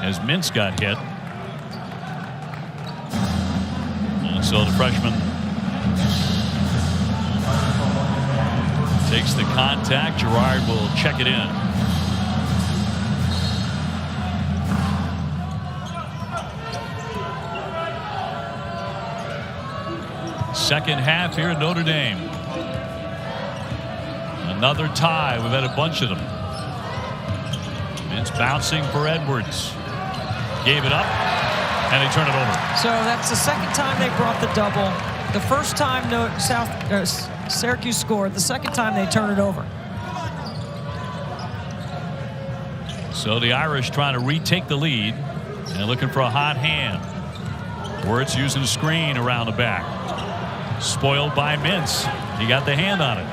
as Mintz got hit. And so the freshman takes the contact. Gerard will check it in. Second half here at Notre Dame. Another tie. We've had a bunch of them. Mintz bouncing for Edwards. Gave it up, and they turn it over. So that's the second time they brought the double. The first time Syracuse scored. The second time they turn it over. So the Irish trying to retake the lead and looking for a hot hand. Wirtz using a screen around the back. Spoiled by Mintz. He got the hand on it.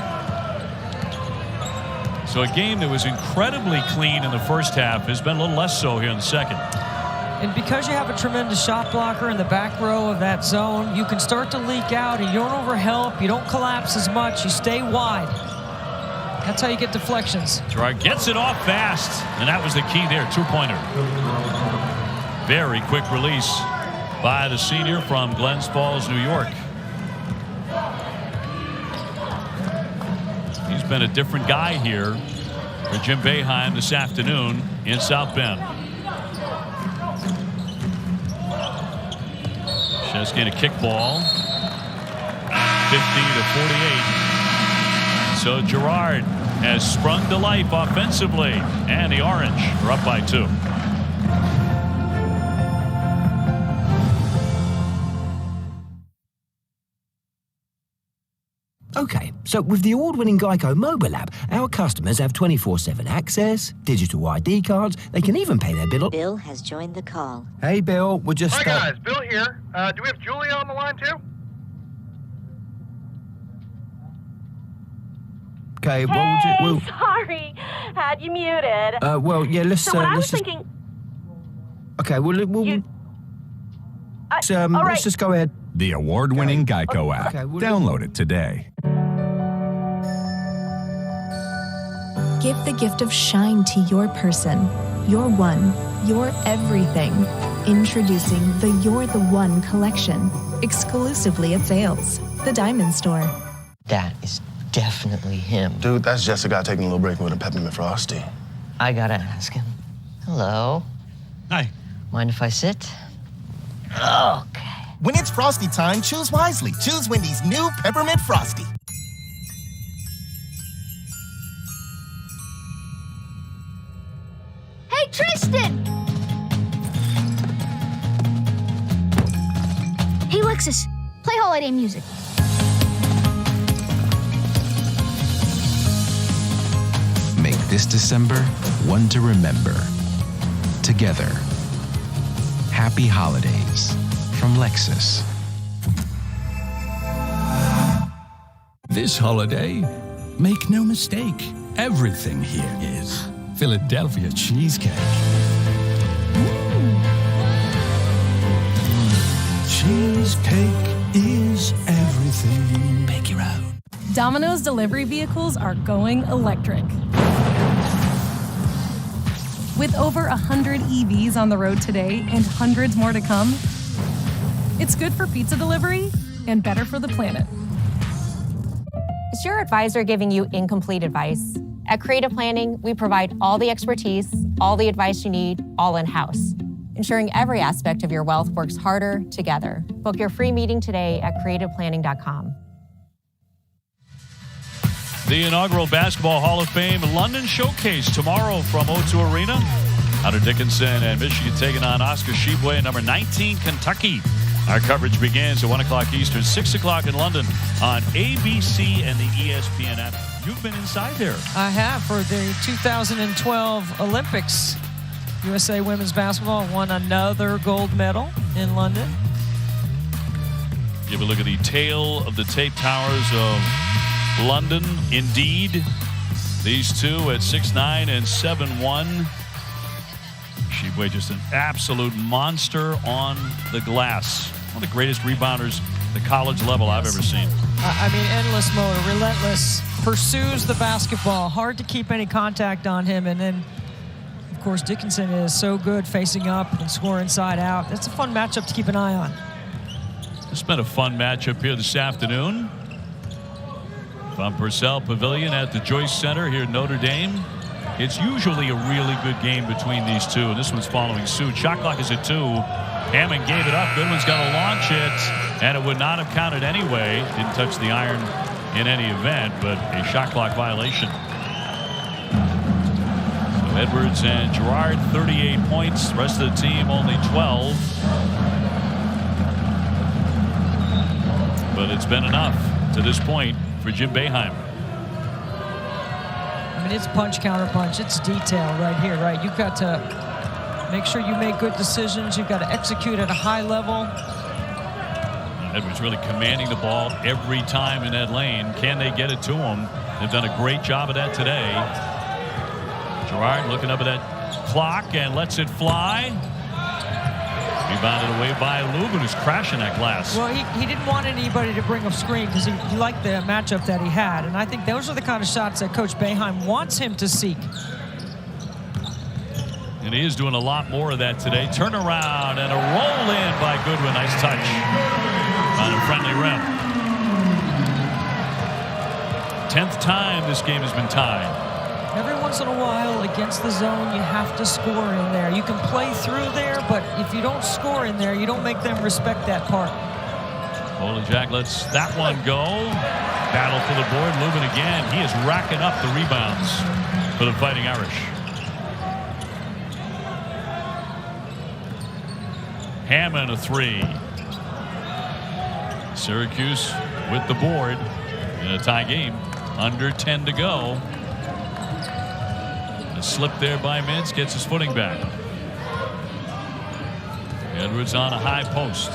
So a game that was incredibly clean in the first half has been a little less so here in the second. And because you have a tremendous shot blocker in the back row of that zone, you can start to leak out, and you don't overhelp, you don't collapse as much, you stay wide. That's how you get deflections. Gerard gets it off fast, and that was the key there, two-pointer. Very quick release. by the senior from Glens Falls, New York. He's been a different guy here for Jim Boeheim this afternoon in South Bend. Chesky a kickball. 50-48. So Gerard has sprung to life offensively, and the Orange are up by 2. Okay, so with the award-winning Geico mobile app, our customers have 24/7 access, digital ID cards, they can even pay their bill. Bill has joined the call. Hey, Bill, we're just... Hi, guys. Bill here. Do we have Julia on the line, too? Okay, well, we'll... Sorry, had you muted. Well, yeah, let's... So what I was just... thinking... Okay, well, let's just go ahead. The award-winning Geico app. Okay, Download it today. Give the gift of shine to your person, your one, your everything. Introducing the You're the One collection, exclusively at Sales, the Diamond Store. That is definitely him. Dude, that's Jessica taking a little break with a peppermint frosty. I gotta ask him. Hello. Hi. Mind if I sit? Okay. When it's Frosty time, choose wisely. Choose Wendy's new Peppermint Frosty. Hey, Tristan! Hey, Lexus, play holiday music. Make this December one to remember. Together. Happy holidays from Lexus. This holiday, make no mistake, everything here is Philadelphia cheesecake. Cheesecake is everything. Make your own. Domino's delivery vehicles are going electric. With over 100 EVs on the road today and hundreds more to come, it's good for pizza delivery and better for the planet. Is your advisor giving you incomplete advice? At Creative Planning, we provide all the expertise, all the advice you need, all in-house, ensuring every aspect of your wealth works harder together. Book your free meeting today at creativeplanning.com. The inaugural Basketball Hall of Fame London Showcase tomorrow from O2 Arena. Hunter Dickinson and Michigan taking on Oscar Tshiebwe, number 19, Kentucky. Our coverage begins at 1 o'clock Eastern, 6 o'clock in London on ABC and the ESPN app. You've been inside there. I have for the 2012 Olympics. USA women's basketball won another gold medal in London. Give a look at the tail of the tape towers of London. Indeed, these two at 6'9" and 7'1". Tshiebwe just an absolute monster on the glass. One of the greatest rebounders at the college level I've ever seen. I mean, endless motor, relentless, pursues the basketball. Hard to keep any contact on him. And then, of course, Dickinson is so good facing up and scoring inside out. That's a fun matchup to keep an eye on. It's been a fun matchup here this afternoon. From Purcell Pavilion at the Joyce Center here in Notre Dame. It's usually a really good game between these two, and this one's following suit. Shot clock is at 2. Hammond gave it up. Goodwin's got to launch it, and it would not have counted anyway. Didn't touch the iron in any event, but a shot clock violation. So Edwards and Gerard, 38 points. The rest of the team, only 12. But it's been enough to this point for Jim Boeheim. I mean, it's punch, counter punch. It's detail right here, right? You've got to make sure you make good decisions. You've got to execute at a high level. Edwards really commanding the ball every time in that lane. Can they get it to him? They've done a great job of that today. Gerard looking up at that clock and lets it fly. Rebounded away by Lubin, who's crashing that glass. Well, he didn't want anybody to bring up screen because he liked the matchup that he had. And I think those are the kind of shots that Coach Boeheim wants him to seek. And he is doing a lot more of that today. Turnaround and a roll in by Goodwin. Nice touch on a friendly rim. 10th time this game has been tied. Every once in a while against the zone, you have to score in there. You can play through there, but if you don't score in there, you don't make them respect that part. Jack lets that one go. Battle for the board. Lubin again. He is racking up the rebounds for the Fighting Irish. Hammond a 3. Syracuse with the board in a tie game. Under 10 to go. A slip there by Mintz. Gets his footing back. Edwards on a high post.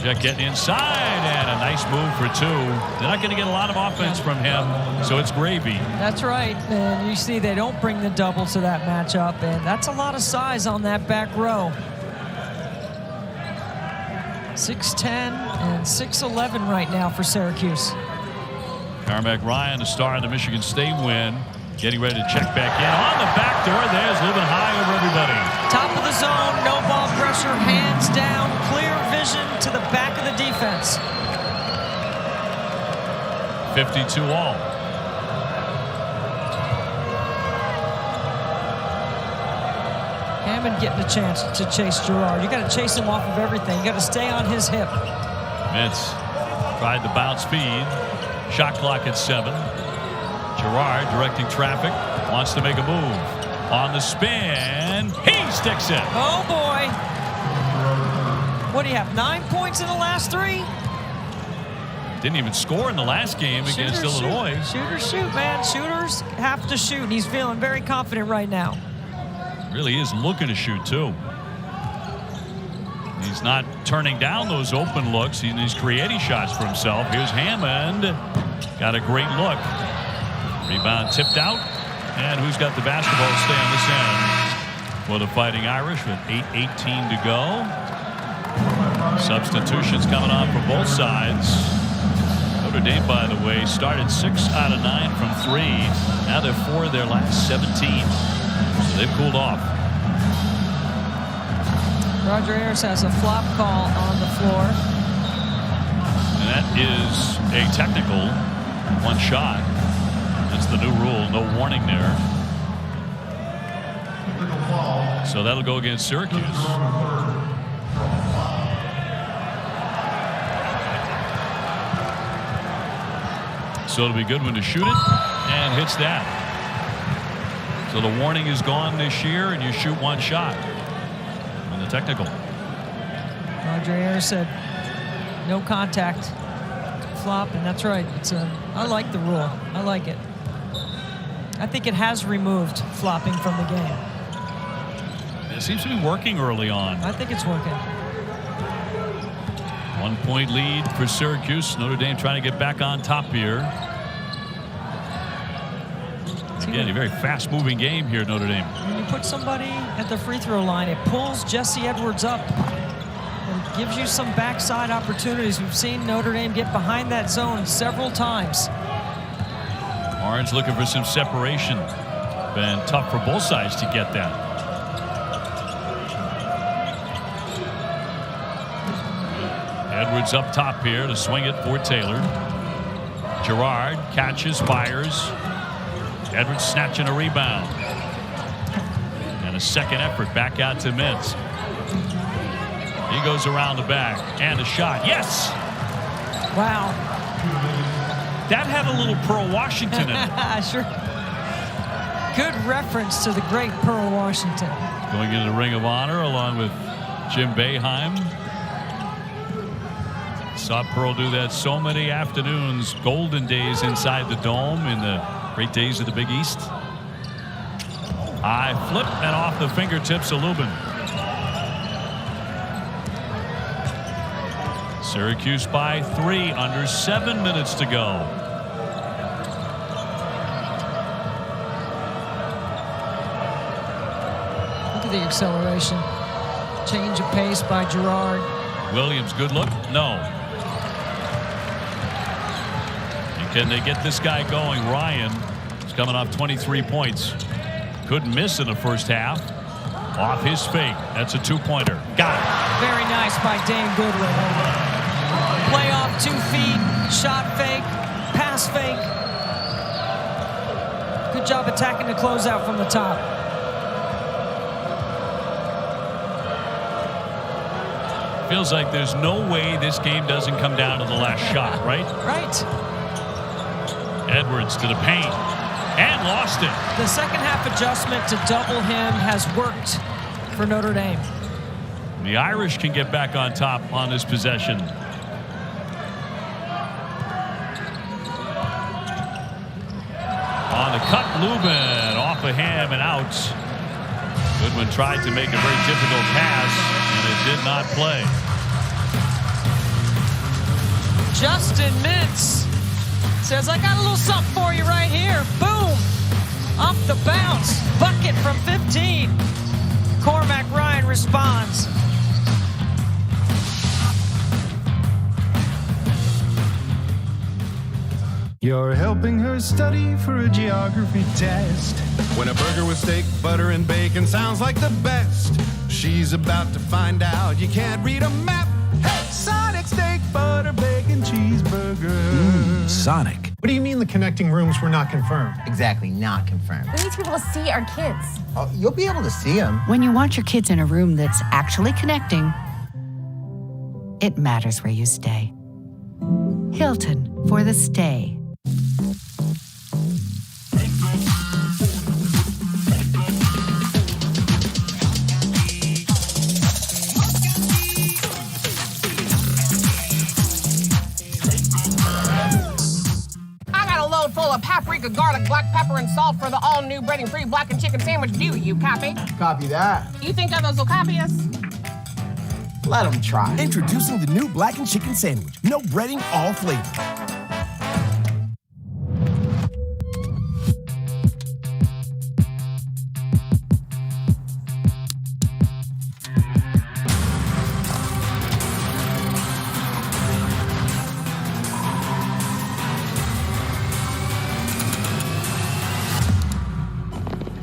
Jack getting inside and a nice move for 2. They're not going to get a lot of offense from him, so it's gravy. That's right. And you see they don't bring the double to that matchup, and that's a lot of size on that back row. 6'10 and 6'11 right now for Syracuse. Cormac Ryan, the star of the Michigan State win, getting ready to check back in. On the back door, there's Lubin high over everybody. Top of the zone, no ball pressure, hands down, clear vision to the back of the defense. 52 all. Hammond getting a chance to chase Gerard. You got to chase him off of everything. You got to stay on his hip. Mintz tried the bounce feed. Shot clock at 7. Gerard directing traffic. Wants to make a move. On the spin. He sticks it. Oh, boy. What do you have, 9 points in the last 3? Didn't even score in the last game against Illinois. Shooters shoot, man. Shooters have to shoot. He's feeling very confident right now. Really is looking to shoot, too. He's not turning down those open looks. He's creating shots for himself. Here's Hammond. Got a great look. Rebound tipped out. And who's got the basketball to stay on this end for the Fighting Irish with 8:18 to go. Substitutions coming on for both sides. Notre Dame, by the way, started 6 out of 9 from 3. Now they're 4 of their last 17. So they've cooled off. Roger Ayers has a flop call on the floor. And that is a technical. 1 shot. That's the new rule. No warning there. So that'll go against Syracuse. So it'll be Goodwin to shoot it, and hits that. So the warning is gone this year, and you shoot 1 shot on the technical. Roger Ayers said no contact, flop, and that's right. I like the rule. I like it. I think it has removed flopping from the game. It seems to be working early on. I think it's working. 1 point lead for Syracuse. Notre Dame trying to get back on top here. Again, a very fast-moving game here, Notre Dame. When you put somebody at the free throw line, it pulls Jesse Edwards up and gives you some backside opportunities. We've seen Notre Dame get behind that zone several times. Orange looking for some separation. Been tough for both sides to get that. Edwards up top here to swing it for Taylor. Gerard catches, fires. Edwards snatching a rebound. And a second effort back out to Mintz. He goes around the back. And a shot. Yes! Wow. That had a little Pearl Washington in it. Sure. Good reference to the great Pearl Washington. Going into the Ring of Honor along with Jim Boeheim. Saw Pearl do that so many afternoons, golden days inside the dome in the great days of the Big East. High flip and off the fingertips of Lubin. Syracuse by 3, under 7 minutes to go. Look at the acceleration. Change of pace by Gerard. Williams, good look. No. And can they get this guy going? Ryan He's coming off 23 points. Couldn't miss in the first half. Off his fake. That's a two-pointer. Got it. Very nice by Dane Goodwin. Play off 2 feet, shot fake, pass fake. Good job attacking the closeout from the top. Feels like there's no way this game doesn't come down to the last shot, right? Right. Edwards to the paint. And lost it. The second half adjustment to double him has worked for Notre Dame. The Irish can get back on top on this possession. On the cut, Lubin off of him and out. Goodwin tried to make a very difficult pass, and it did not play. Justin Mintz says, I got a little something for you right here. Boom! Off the bounce. Bucket from 15. Cormac Ryan responds. You're helping her study for a geography test. When a burger with steak, butter, and bacon sounds like the best, she's about to find out you can't read a map. Hey, Sonic steak, butter, bacon, cheeseburger. Sonic. What do you mean the connecting rooms were not confirmed? Exactly, not confirmed. We need to be able to see our kids. Oh, you'll be able to see them. When you want your kids in a room that's actually connecting, it matters where you stay. Hilton for the stay. Full of paprika, garlic, black pepper, and salt for the all-new breading-free blackened chicken sandwich. Do you copy? Copy that. You think others will copy us? Let them try. Introducing the new blackened chicken sandwich. No breading, all flavor.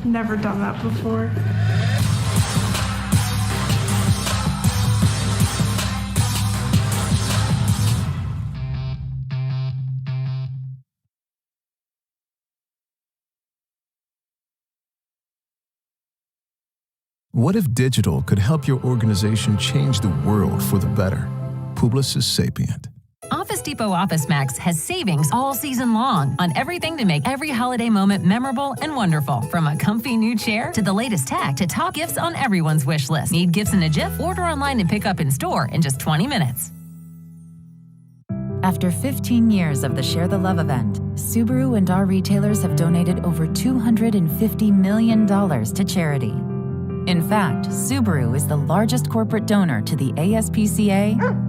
Never done that before. What if digital could help your organization change the world for the better? Publicis Sapient. Office Depot Office Max has savings all season long on everything to make every holiday moment memorable and wonderful. From a comfy new chair to the latest tech to top gifts on everyone's wish list. Need gifts in a jiff? Order online and pick up in store in just 20 minutes. After 15 years of the Share the Love event, Subaru and our retailers have donated over $250 million to charity. In fact, Subaru is the largest corporate donor to the ASPCA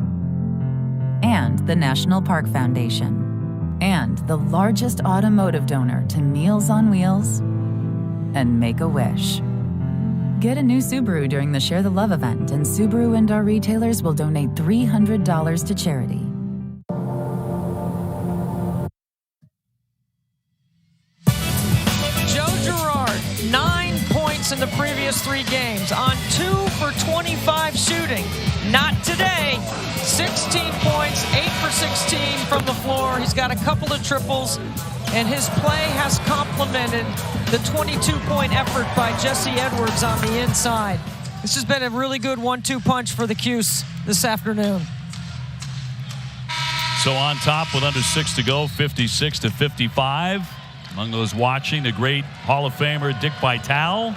and the National Park Foundation, and the largest automotive donor to Meals on Wheels and Make-A-Wish. Get a new Subaru during the Share the Love event, and Subaru and our retailers will donate $300 to charity. Gerard, 9 points in the previous 3 games on 2 for 25 shooting. Not today. 16 points, 8 for 16 from the floor. He's got a couple of triples, and his play has complemented the 22-point effort by Jesse Edwards on the inside. This has been a really good 1-2 punch for the Cuse this afternoon. So on top with under 6 to go, 56-55. Among those watching, the great Hall of Famer Dick Vitale.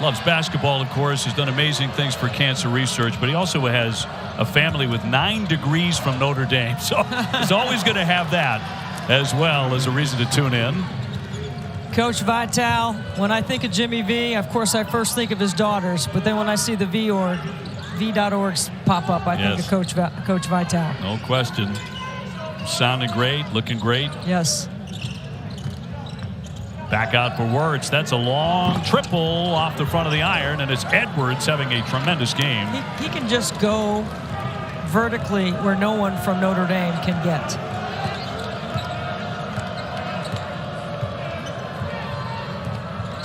Loves basketball, of course. Has done amazing things for cancer research, but he also has a family with 9 degrees from Notre Dame. So he's always going to have that as well as a reason to tune in. Coach Vitale, when I think of Jimmy V, of course, I first think of his daughters, but then when I see the V.orgs pop up, I think of Coach Vitale. No question. Sounding great, looking great. Yes. Back out for Wirtz. That's a long triple off the front of the iron, and it's Edwards having a tremendous game. He can just go vertically where no one from Notre Dame can get.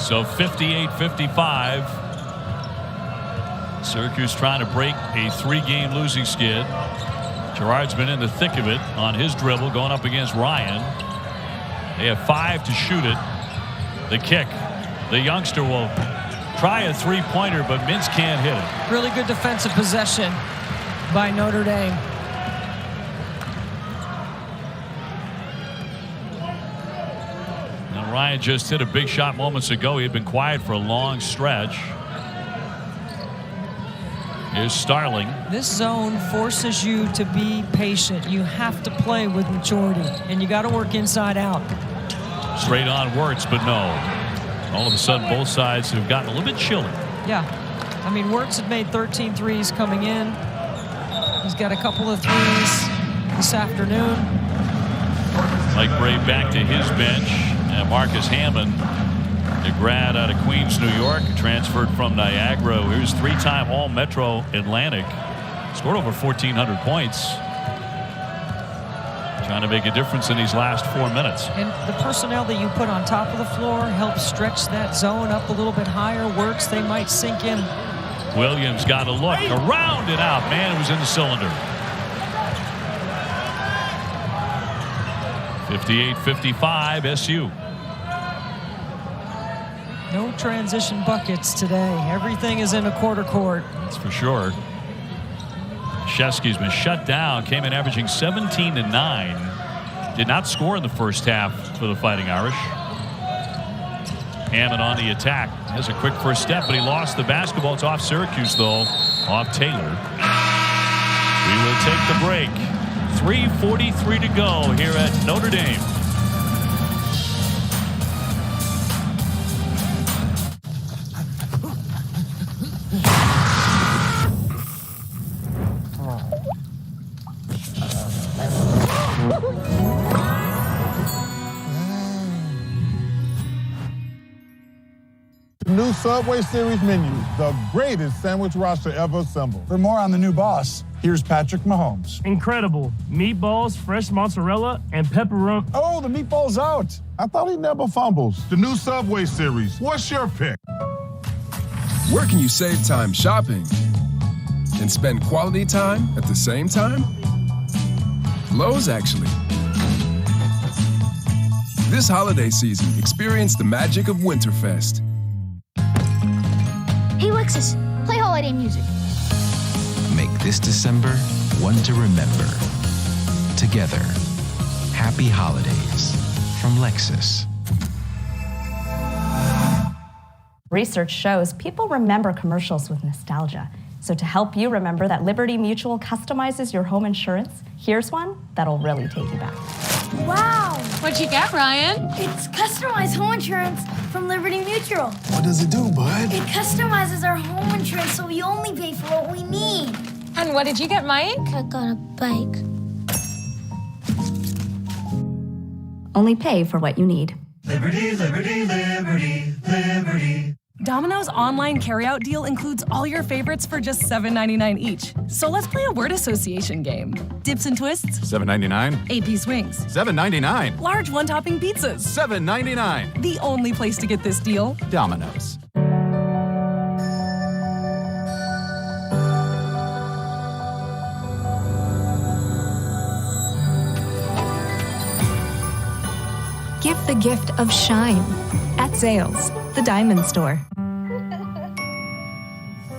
So 58-55. Syracuse trying to break a 3-game losing skid. Gerard's been in the thick of it on his dribble going up against Ryan. They have 5 to shoot it. The kick. The youngster will try a three-pointer, but Mintz can't hit it. Really good defensive possession by Notre Dame. Now Ryan just hit a big shot moments ago. He had been quiet for a long stretch. Here's Starling. This zone forces you to be patient. You have to play with maturity, and you got to work inside out. Straight on Wirtz, but no. All of a sudden, both sides have gotten a little bit chilly. Yeah. I mean, Wirtz had made 13 threes coming in. He's got a couple of threes this afternoon. Mike Bray back to his bench. And Marcus Hammond, the grad out of Queens, New York, transferred from Niagara. Here's 3-time All-Metro Atlantic. Scored over 1,400 points. Trying to make a difference in these last 4 minutes. And the personnel that you put on top of the floor helps stretch that zone up a little bit higher. Wirtz, they might sink in. Williams got a look around and out. Man, it was in the cylinder. 58-55 SU. No transition buckets today. Everything is in a quarter court. That's for sure. Shesky's been shut down. Came in averaging 17 and 9. Did not score in the first half for the Fighting Irish. Hammond on the attack. Has a quick first step, but he lost the basketball. It's off Syracuse, though. Off Taylor. We will take the break. 3:43 to go here at Notre Dame. New Subway Series menu, the greatest sandwich roster ever assembled. For more on the new boss, here's Patrick Mahomes. Incredible. Meatballs, fresh mozzarella, and pepperoni. Oh, the meatball's out. I thought he never fumbles. The new Subway Series. What's your pick? Where can you save time shopping and spend quality time at the same time? Lowe's, actually. This holiday season, experience the magic of Winterfest. Hey, Lexus, play holiday music. Make this December one to remember. Together. Happy holidays from Lexus. Research shows people remember commercials with nostalgia. So to help you remember that Liberty Mutual customizes your home insurance, here's one that'll really take you back. Wow! What'd you get, Ryan? It's customized home insurance from Liberty Mutual. What does it do, bud? It customizes our home insurance so we only pay for what we need. And what did you get, Mike? I got a bike. Only pay for what you need. Liberty, liberty, liberty, liberty. Domino's online carryout deal includes all your favorites for just $7.99 each. So let's play a word association game. Dips and twists. $7.99. 8-piece wings. $7.99. Large one-topping pizzas. $7.99. The only place to get this deal. Domino's. Give the gift of shine at Zales, the diamond store.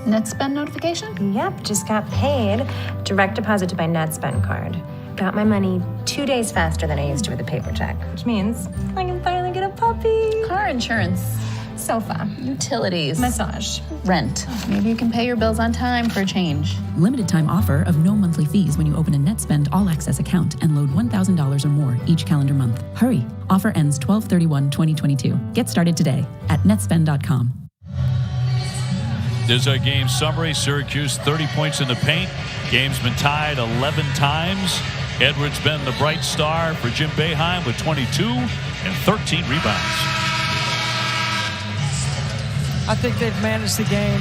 NetSpend notification? Yep, just got paid. Direct deposit to my NetSpend card. Got my money 2 days faster than I used to with a paper check, which means I can finally get a puppy. Car insurance, sofa, utilities, Massage. rent. Maybe you can pay your bills on time for a change. Limited time offer of no monthly fees when you open a NetSpend All Access account and load $1,000 or more each calendar month. Hurry. Offer ends 12/31/2022. Get started today at netspend.com. There's our game summary. Syracuse 30 points in the paint. Game's been tied 11 times. Edwards been the bright star for Jim Boeheim with 22 and 13 rebounds. I think they've managed the game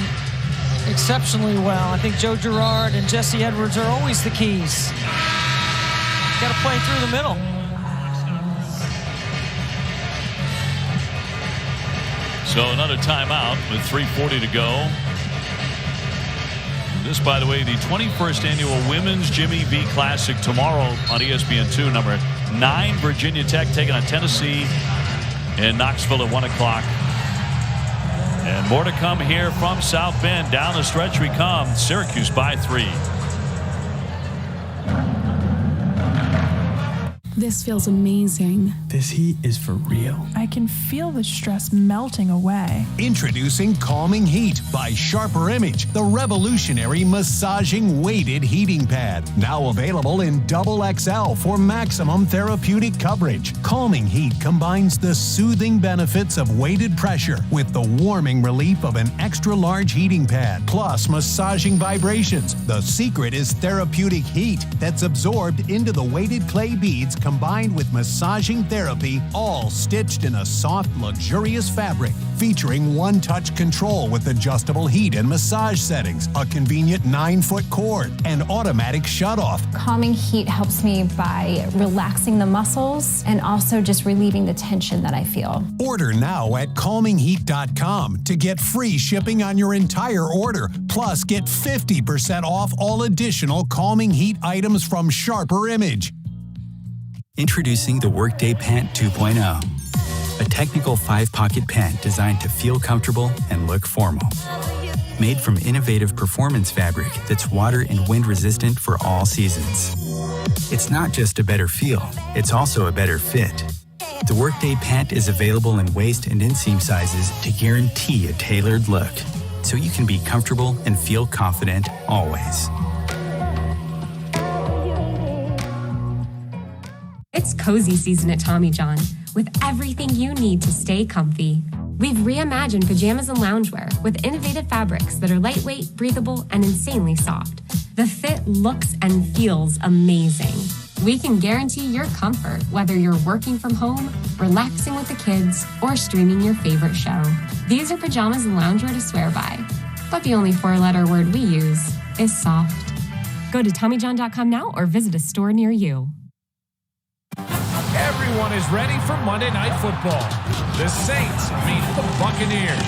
exceptionally well. I think Joe Gerard and Jesse Edwards are always the keys. Got to play through the middle. So another timeout with 3:40 to go. This, by the way, the 21st annual Women's Jimmy V Classic tomorrow on ESPN2. Number 9, Virginia Tech taking on Tennessee in Knoxville at 1 o'clock. And more to come here from South Bend. Down the stretch we come. Syracuse by 3. This feels amazing. This heat is for real. I can feel the stress melting away. Introducing Calming Heat by Sharper Image, the revolutionary massaging weighted heating pad. Now available in XXL for maximum therapeutic coverage. Calming Heat combines the soothing benefits of weighted pressure with the warming relief of an extra large heating pad, plus massaging vibrations. The secret is therapeutic heat that's absorbed into the weighted clay beads combined with massaging therapy, all stitched in a soft, luxurious fabric, featuring one-touch control with adjustable heat and massage settings, a convenient 9-foot cord, and automatic shut-off. Calming Heat helps me by relaxing the muscles and also just relieving the tension that I feel. Order now at calmingheat.com to get free shipping on your entire order, plus get 50% off all additional Calming Heat items from Sharper Image. Introducing the Workday Pant 2.0, a technical 5-pocket pant designed to feel comfortable and look formal. Made from innovative performance fabric that's water and wind resistant for all seasons. It's not just a better feel, it's also a better fit. The Workday Pant is available in waist and inseam sizes to guarantee a tailored look, so you can be comfortable and feel confident always. It's cozy season at Tommy John, with everything you need to stay comfy. We've reimagined pajamas and loungewear with innovative fabrics that are lightweight, breathable, and insanely soft. The fit looks and feels amazing. We can guarantee your comfort, whether you're working from home, relaxing with the kids, or streaming your favorite show. These are pajamas and loungewear to swear by, but the only 4-letter word we use is soft. Go to TommyJohn.com now or visit a store near you. Everyone is ready for Monday Night Football. The Saints meet the Buccaneers.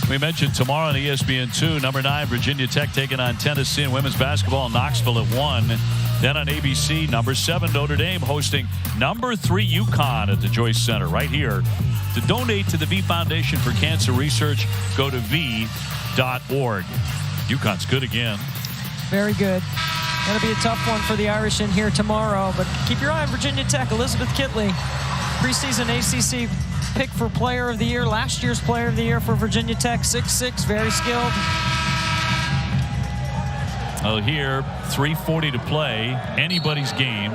We mentioned tomorrow on ESPN2, number 9, Virginia Tech taking on Tennessee in women's basketball in Knoxville at 1. Then on ABC, number 7, Notre Dame hosting number 3, UConn at the Joyce Center right here. To donate to the V Foundation for Cancer Research, go to v.org. UConn's good again. Very good. That'll be a tough one for the Irish in here tomorrow, but keep your eye on Virginia Tech. Elizabeth Kitley, preseason ACC pick for Player of the Year, last year's Player of the Year for Virginia Tech, 6'6", very skilled. Oh, here, 3:40 to play, anybody's game.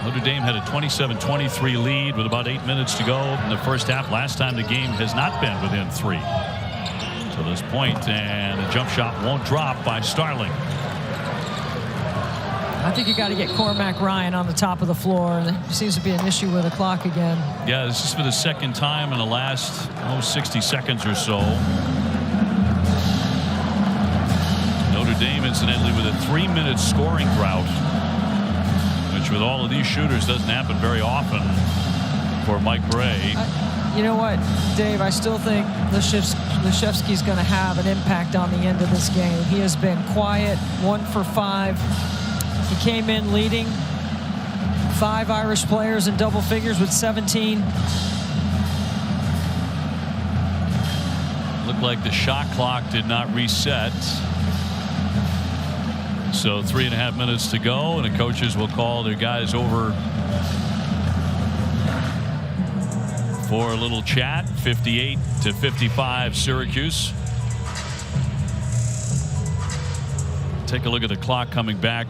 Notre Dame had a 27-23 lead with about 8 minutes to go in the first half. Last time the game has not been within 3. So this point, and the jump shot won't drop by Starling. I think you got to get Cormac Ryan on the top of the floor. There seems to be an issue with the clock again. Yeah, this is for the second time in the last 60 seconds or so. Notre Dame, incidentally, with a 3-minute scoring drought, which with all of these shooters doesn't happen very often for Mike Bray. You know what, Dave? I still think Leshevsky's going to have an impact on the end of this game. He has been quiet, 1 for 5. He came in leading 5 Irish players in double figures with 17. Looked like the shot clock did not reset. So 3.5 minutes to go, and the coaches will call their guys over for a little chat. 58-55 Syracuse. Take a look at the clock coming back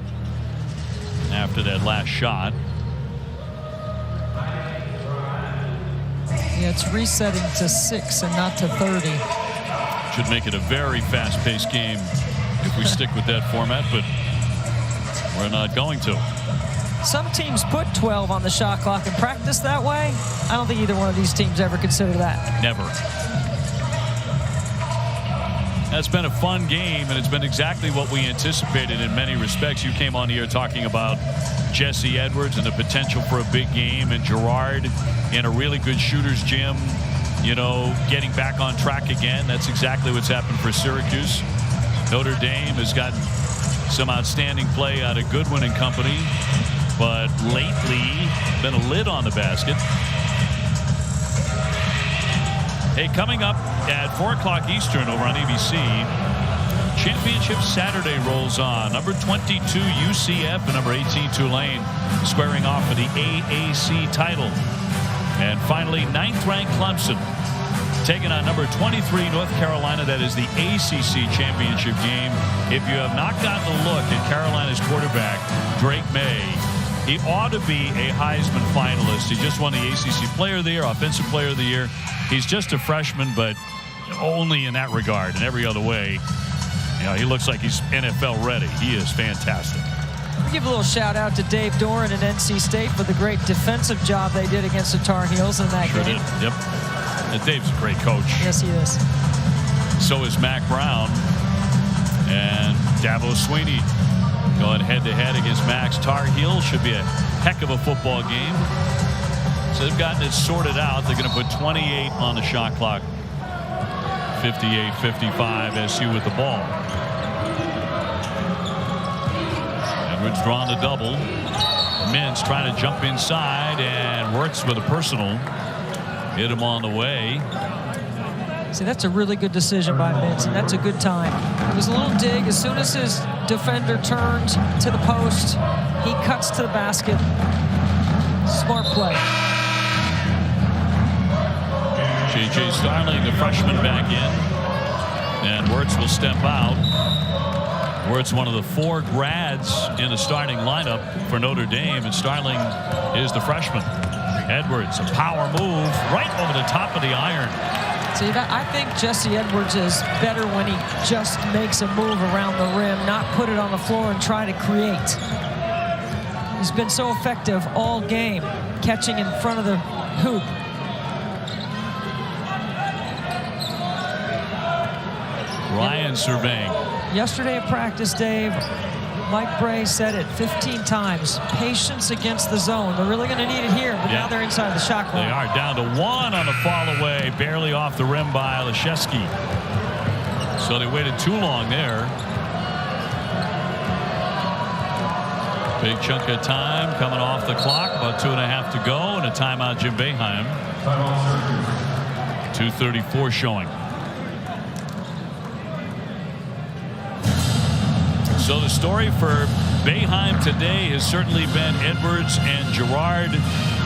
after that last shot. Yeah, it's resetting to 6 and not to 30. Should make it a very fast-paced game if we stick with that format, but we're not going to. Some teams put 12 on the shot clock and practice that way. I don't think either one of these teams ever consider that. Never. It's been a fun game, and it's been exactly what we anticipated in many respects. You came on here talking about Jesse Edwards and the potential for a big game, and Gerard in a really good shooter's gym, you know, getting back on track again. That's exactly what's happened for Syracuse. Notre Dame has gotten some outstanding play out of Goodwin and company, but lately been a lid on the basket. Hey, coming up at 4 o'clock Eastern over on ABC, Championship Saturday rolls on. Number 22 UCF and number 18 Tulane squaring off for the AAC title. And finally, 9th-ranked Clemson taking on number 23 North Carolina. That is the ACC championship game. If you have not gotten a look at Carolina's quarterback, Drake May, he ought to be a Heisman finalist. He just won the ACC Player of the Year, Offensive Player of the Year. He's just a freshman, but only in that regard. In every other way, you know, he looks like he's NFL ready. He is fantastic. I'll give a little shout out to Dave Doran and NC State for the great defensive job they did against the Tar Heels in that game. Did. Yep. And Dave's a great coach. Yes, he is. So is Mac Brown and Dabo Swinney going head-to-head against Mac's Tar Heels. Should be a heck of a football game. So they've gotten it sorted out. They're going to put 28 on the shot clock. 58-55 SU with the ball. Edwards drawing the double. Mintz trying to jump inside and works with a personal. Hit him on the way. See, that's a really good decision by Mintz, and that's a good time. It was a little dig. As soon as his defender turned to the post, he cuts to the basket. Smart play. J.J. Starling, the freshman, back in. And Wirtz will step out. Wirtz, one of the 4 grads in the starting lineup for Notre Dame, and Starling is the freshman. Edwards, a power move right over the top of the iron. See, I think Jesse Edwards is better when he just makes a move around the rim, not put it on the floor and try to create. He's been so effective all game, catching in front of the hoop. Ryan surveying. Yesterday at practice, Dave, Mike Bray said it 15 times. Patience against the zone. They're really going to need it here, but now they're inside the shot clock. They are down to 1 on the fall away, barely off the rim by Leszewski. So they waited too long there. Big chunk of time coming off the clock. About 2.5 to go, and a timeout, Jim Boeheim. 2:34 showing. So the story for Boeheim today has certainly been Edwards and Gerard,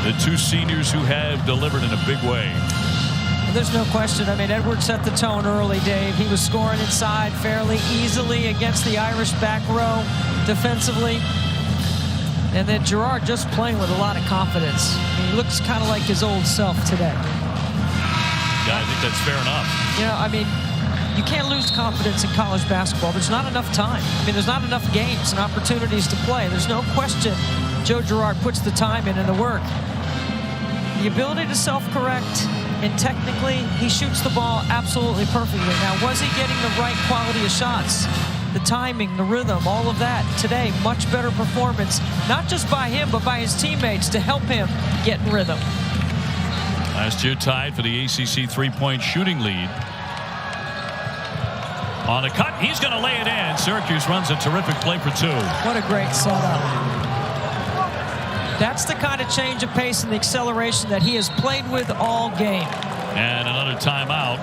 the 2 seniors who have delivered in a big way. There's no question. I mean, Edwards set the tone early, Dave. He was scoring inside fairly easily against the Irish back row defensively. And then Gerard just playing with a lot of confidence. I mean, he looks kind of like his old self today. Yeah, I think that's fair enough. You know, I mean, you can't lose confidence in college basketball. There's not enough time. I mean, there's not enough games and opportunities to play. There's no question Joe Girard puts the time in and the work. The ability to self-correct, and technically, he shoots the ball absolutely perfectly. Now, was he getting the right quality of shots? The timing, the rhythm, all of that. Today, much better performance, not just by him, but by his teammates to help him get in rhythm. Last year tied for the ACC three-point shooting lead. On a cut, he's going to lay it in. Syracuse runs a terrific play for 2. What a great setup. That's the kind of change of pace and the acceleration that he has played with all game. And another timeout.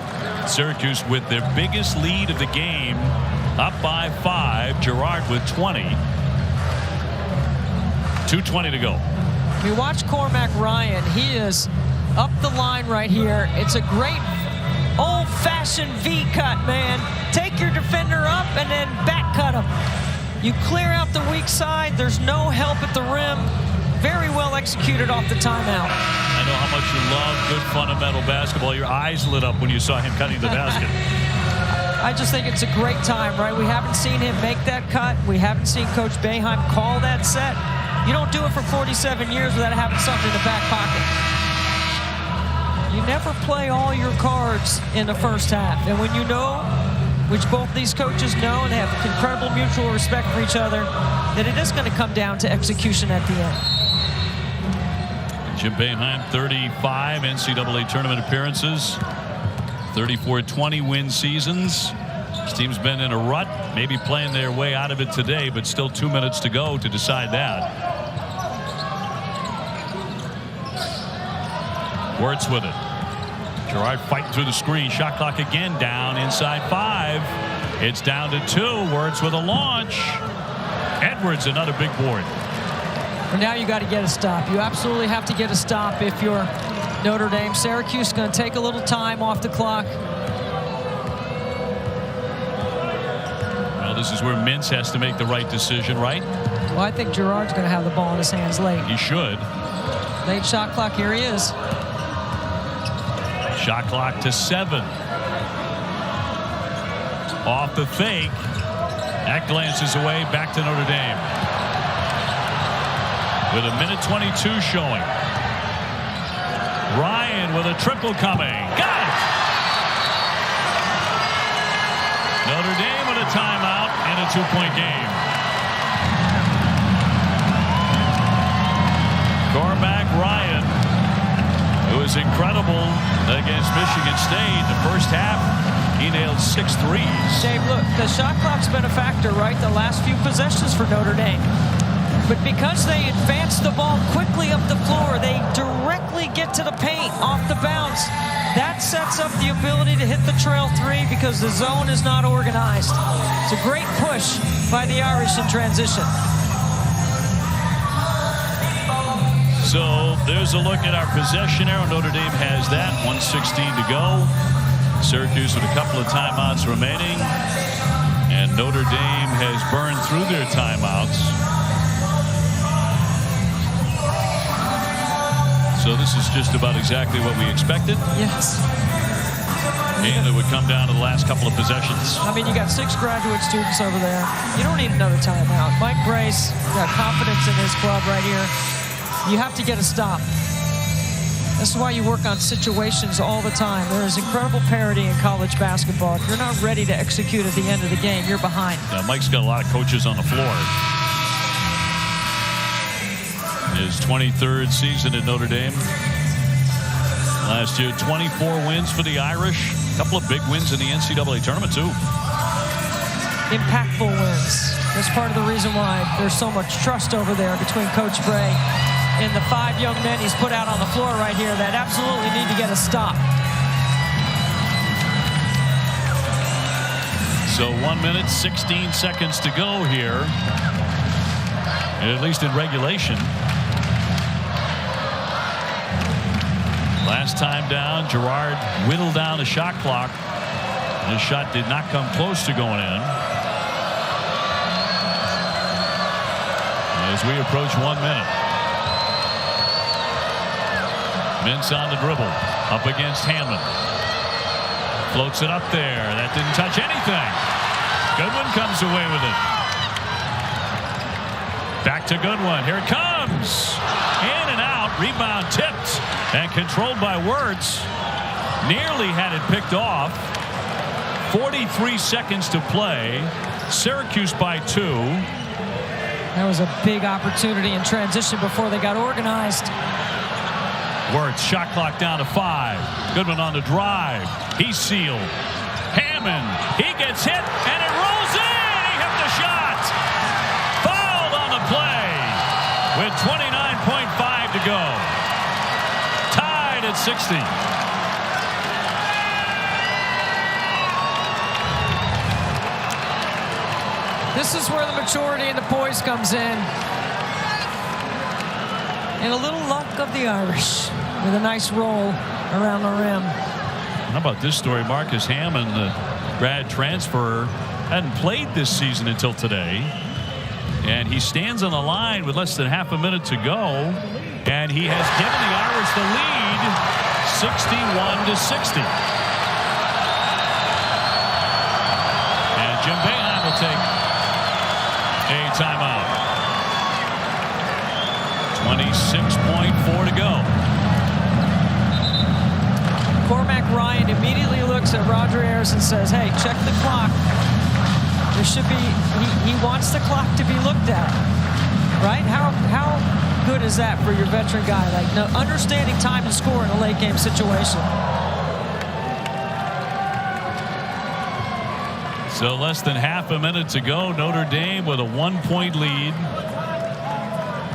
Syracuse with their biggest lead of the game, up by 5. Gerard with 20. 2:20 to go. We watch Cormac Ryan. He is up the line right here. It's a great old-fashioned V-cut, man. Take your defender up and then back cut him. You clear out the weak side. There's no help at the rim. Very well executed off the timeout. I know how much you love good fundamental basketball. Your eyes lit up when you saw him cutting the basket. I just think it's a great time, right? We haven't seen him make that cut. We haven't seen Coach Boeheim call that set. You don't do it for 47 years without having something in the back pocket. You never play all your cards in the first half. And when you know which both these coaches know and have incredible mutual respect for each other, that it is going to come down to execution at the end. Jim Boeheim, 35 NCAA tournament appearances, 34-20 win seasons. His team's been in a rut, maybe playing their way out of it today, but still 2 minutes to go to decide that. Wirtz with it. Gerard fighting through the screen. Shot clock again down inside 5. It's down to 2. Wirtz with a launch. Edwards another big board. Well, now you got to get a stop. You absolutely have to get a stop if you're Notre Dame. Syracuse is going to take a little time off the clock. Well, this is where Mintz has to make the right decision, right? Well, I think Gerard's going to have the ball in his hands late. He should. Late shot clock. Here he is. Shot clock to 7. Off the fake. That glances away. Back to Notre Dame. With a minute 22 showing. Ryan with a triple coming. Got it! Notre Dame with a timeout and a 2-point game. Cormac Ryan, who was incredible against Michigan State. The first half, he nailed 6 threes. Dave, look, the shot clock's been a factor, right? The last few possessions for Notre Dame. But because they advance the ball quickly up the floor, they directly get to the paint off the bounce. That sets up the ability to hit the trail 3 because the zone is not organized. It's a great push by the Irish in transition. So there's a look at our possession arrow. Notre Dame has that. 1:16 to go. Syracuse with a couple of timeouts remaining. And Notre Dame has burned through their timeouts. So this is just about exactly what we expected. Yes. And it would come down to the last couple of possessions. I mean, you got 6 graduate students over there. You don't need another timeout. Mike Grace got confidence in his club right here. You have to get a stop. This is why you work on situations all the time. There is incredible parity in college basketball. If you're not ready to execute at the end of the game, you're behind. Now, Mike's got a lot of coaches on the floor. His 23rd season at Notre Dame. Last year, 24 wins for the Irish. A couple of big wins in the NCAA tournament, too. Impactful wins. That's part of the reason why there's so much trust over there between Coach Bray and the 5 young men he's put out on the floor right here that absolutely need to get a stop. So 1 minute, 16 seconds to go here, at least in regulation. Last time down, Gerard whittled down the shot clock. His shot did not come close to going in. As we approach 1 minute. Mintz on the dribble, up against Hammond. Floats it up there. That didn't touch anything. Goodwin comes away with it. Back to Goodwin. Here it comes. In and out. Rebound tipped and controlled by Wirtz. Nearly had it picked off. 43 seconds to play. Syracuse by 2. That was a big opportunity in transition before they got organized. Wirtz, shot clock down to 5. Goodwin on the drive. He's sealed. Hammond, he gets hit, and it rolls in. He hit the shot. Fouled on the play with 29.5 to go. Tied at 60. This is where the maturity and the poise comes in. And a little luck of the Irish with a nice roll around the rim. How about this story? Marcus Hammond, the grad transfer, hadn't played this season until today. And he stands on the line with less than half a minute to go. And he has given the Irish the lead, 61-60. And Jim Boeheim will take a timeout. 26.4 to go. Cormac Ryan immediately looks at Roger Ayers and says, hey, check the clock. There should be, he wants the clock to be looked at, right? How good is that for your veteran guy? Like, understanding time to score in a late game situation. So less than half a minute to go. Notre Dame with a 1-point lead.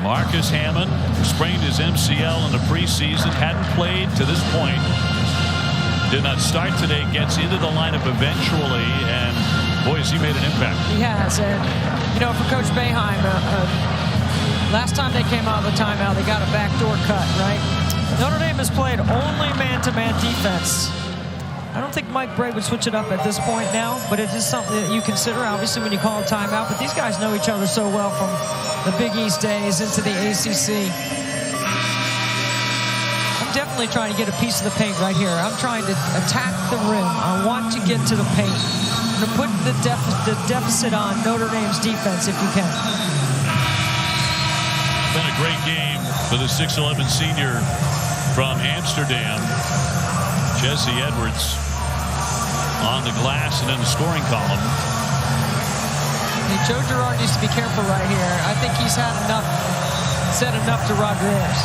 Marcus Hammond sprained his MCL in the preseason. Hadn't played to this point. Did not start today. Gets into the lineup eventually. And, boy, has he made an impact. He has. And, for Coach Boeheim, last time they came out of the timeout, they got a backdoor cut, right? Notre Dame has played only man-to-man defense. I don't think Mike Bray would switch it up at this point now, but it is something that you consider, obviously, when you call a timeout. But these guys know each other so well from the Big East days into the ACC. I'm definitely trying to get a piece of the paint right here. I'm trying to attack the rim. I want to get to the paint. I'm going to put the deficit on Notre Dame's defense if you can. Been a great game for the 6'11" senior from Amsterdam, Jesse Edwards, on the glass and in the scoring column. Hey, Joe Gerard needs to be careful right here. I think he's had enough, said enough to Roger Ayers.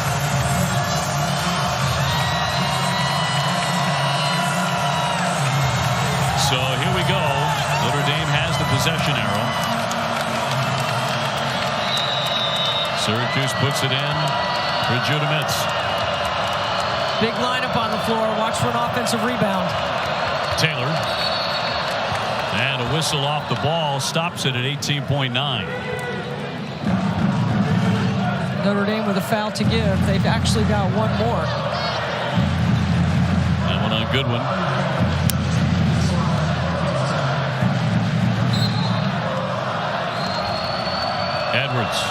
So here we go. Notre Dame has the possession arrow. Syracuse puts it in for Judah Mintz. Big lineup on the floor. Watch for an offensive rebound. Taylor. And a whistle off the ball stops it at 18.9. Notre Dame with a foul to give. They've actually got one more. And one on Goodwin. Edwards.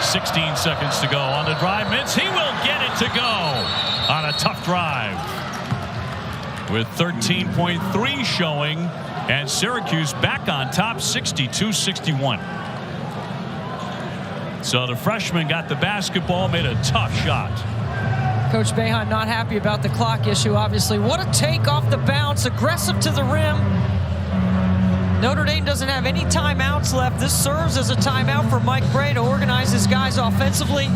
16 seconds to go on the drive. Mintz, he will get it to go on a tough drive. With 13.3 showing, and Syracuse back on top, 62-61. So the freshman got the basketball, made a tough shot. Coach Boeheim not happy about the clock issue, obviously. What a take off the bounce, aggressive to the rim. Notre Dame doesn't have any timeouts left. This serves as a timeout for Mike Bray to organize his guys offensively.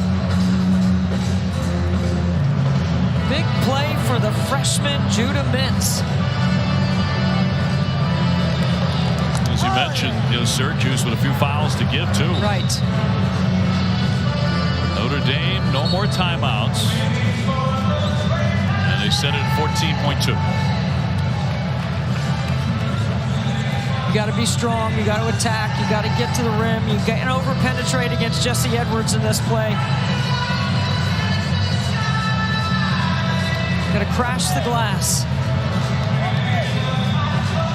Big play for the freshman, Judah Mintz. As you mentioned, Syracuse with a few fouls to give, too. Right. Notre Dame, no more timeouts. And they set it at 14.2. You got to be strong. You got to attack. You got to get to the rim. You can't over-penetrate against Jesse Edwards in this play. Got to crash the glass.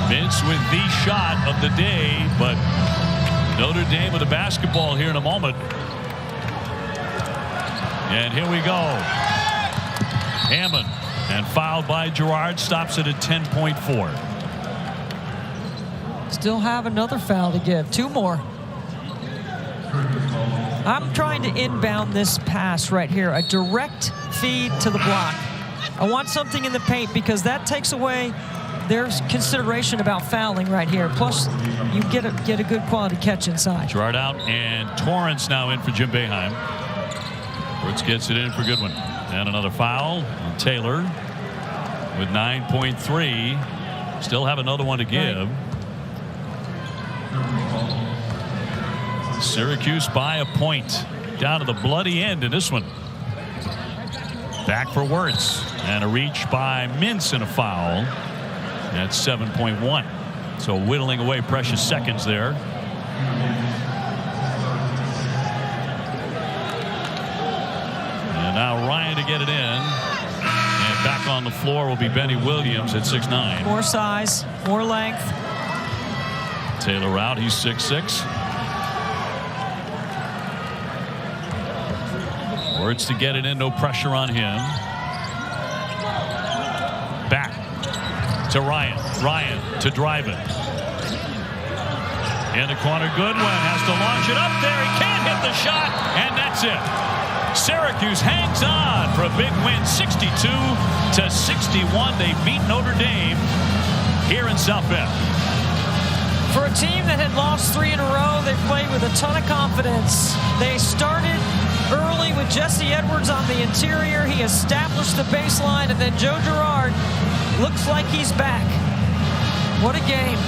Mintz with the shot of the day, but Notre Dame with the basketball here in a moment. And here we go. Hammond, and fouled by Gerard, stops it at 10.4. Still have another foul to give. Two more. I'm trying to inbound this pass right here. A direct feed to the block. I want something in the paint because that takes away their consideration about fouling right here. Plus, you get a good quality catch inside. Gerard out, and Torrance now in for Jim Boeheim. Wirtz gets it in for Goodwin. And another foul on Taylor with 9.3. Still have another one to give. Right. Syracuse by a point. Down to the bloody end in this one. Back for Wirtz. And a reach by Mintz and a foul. That's 7.1. So whittling away precious seconds there. And now Ryan to get it in. And back on the floor will be Benny Williams at 6'9". More size, more length. Taylor out, he's 6'6". Wirtz to get it in, no pressure on him. Back to Ryan. Ryan to drive it. In the corner, Goodwin has to launch it up there. He can't hit the shot, and that's it. Syracuse hangs on for a big win, 62-61. They beat Notre Dame here in South Bend. For a team that had lost 3 in a row, they played with a ton of confidence. They started early with Jesse Edwards on the interior. He established the baseline, and then Joe Gerard looks like he's back. What a game.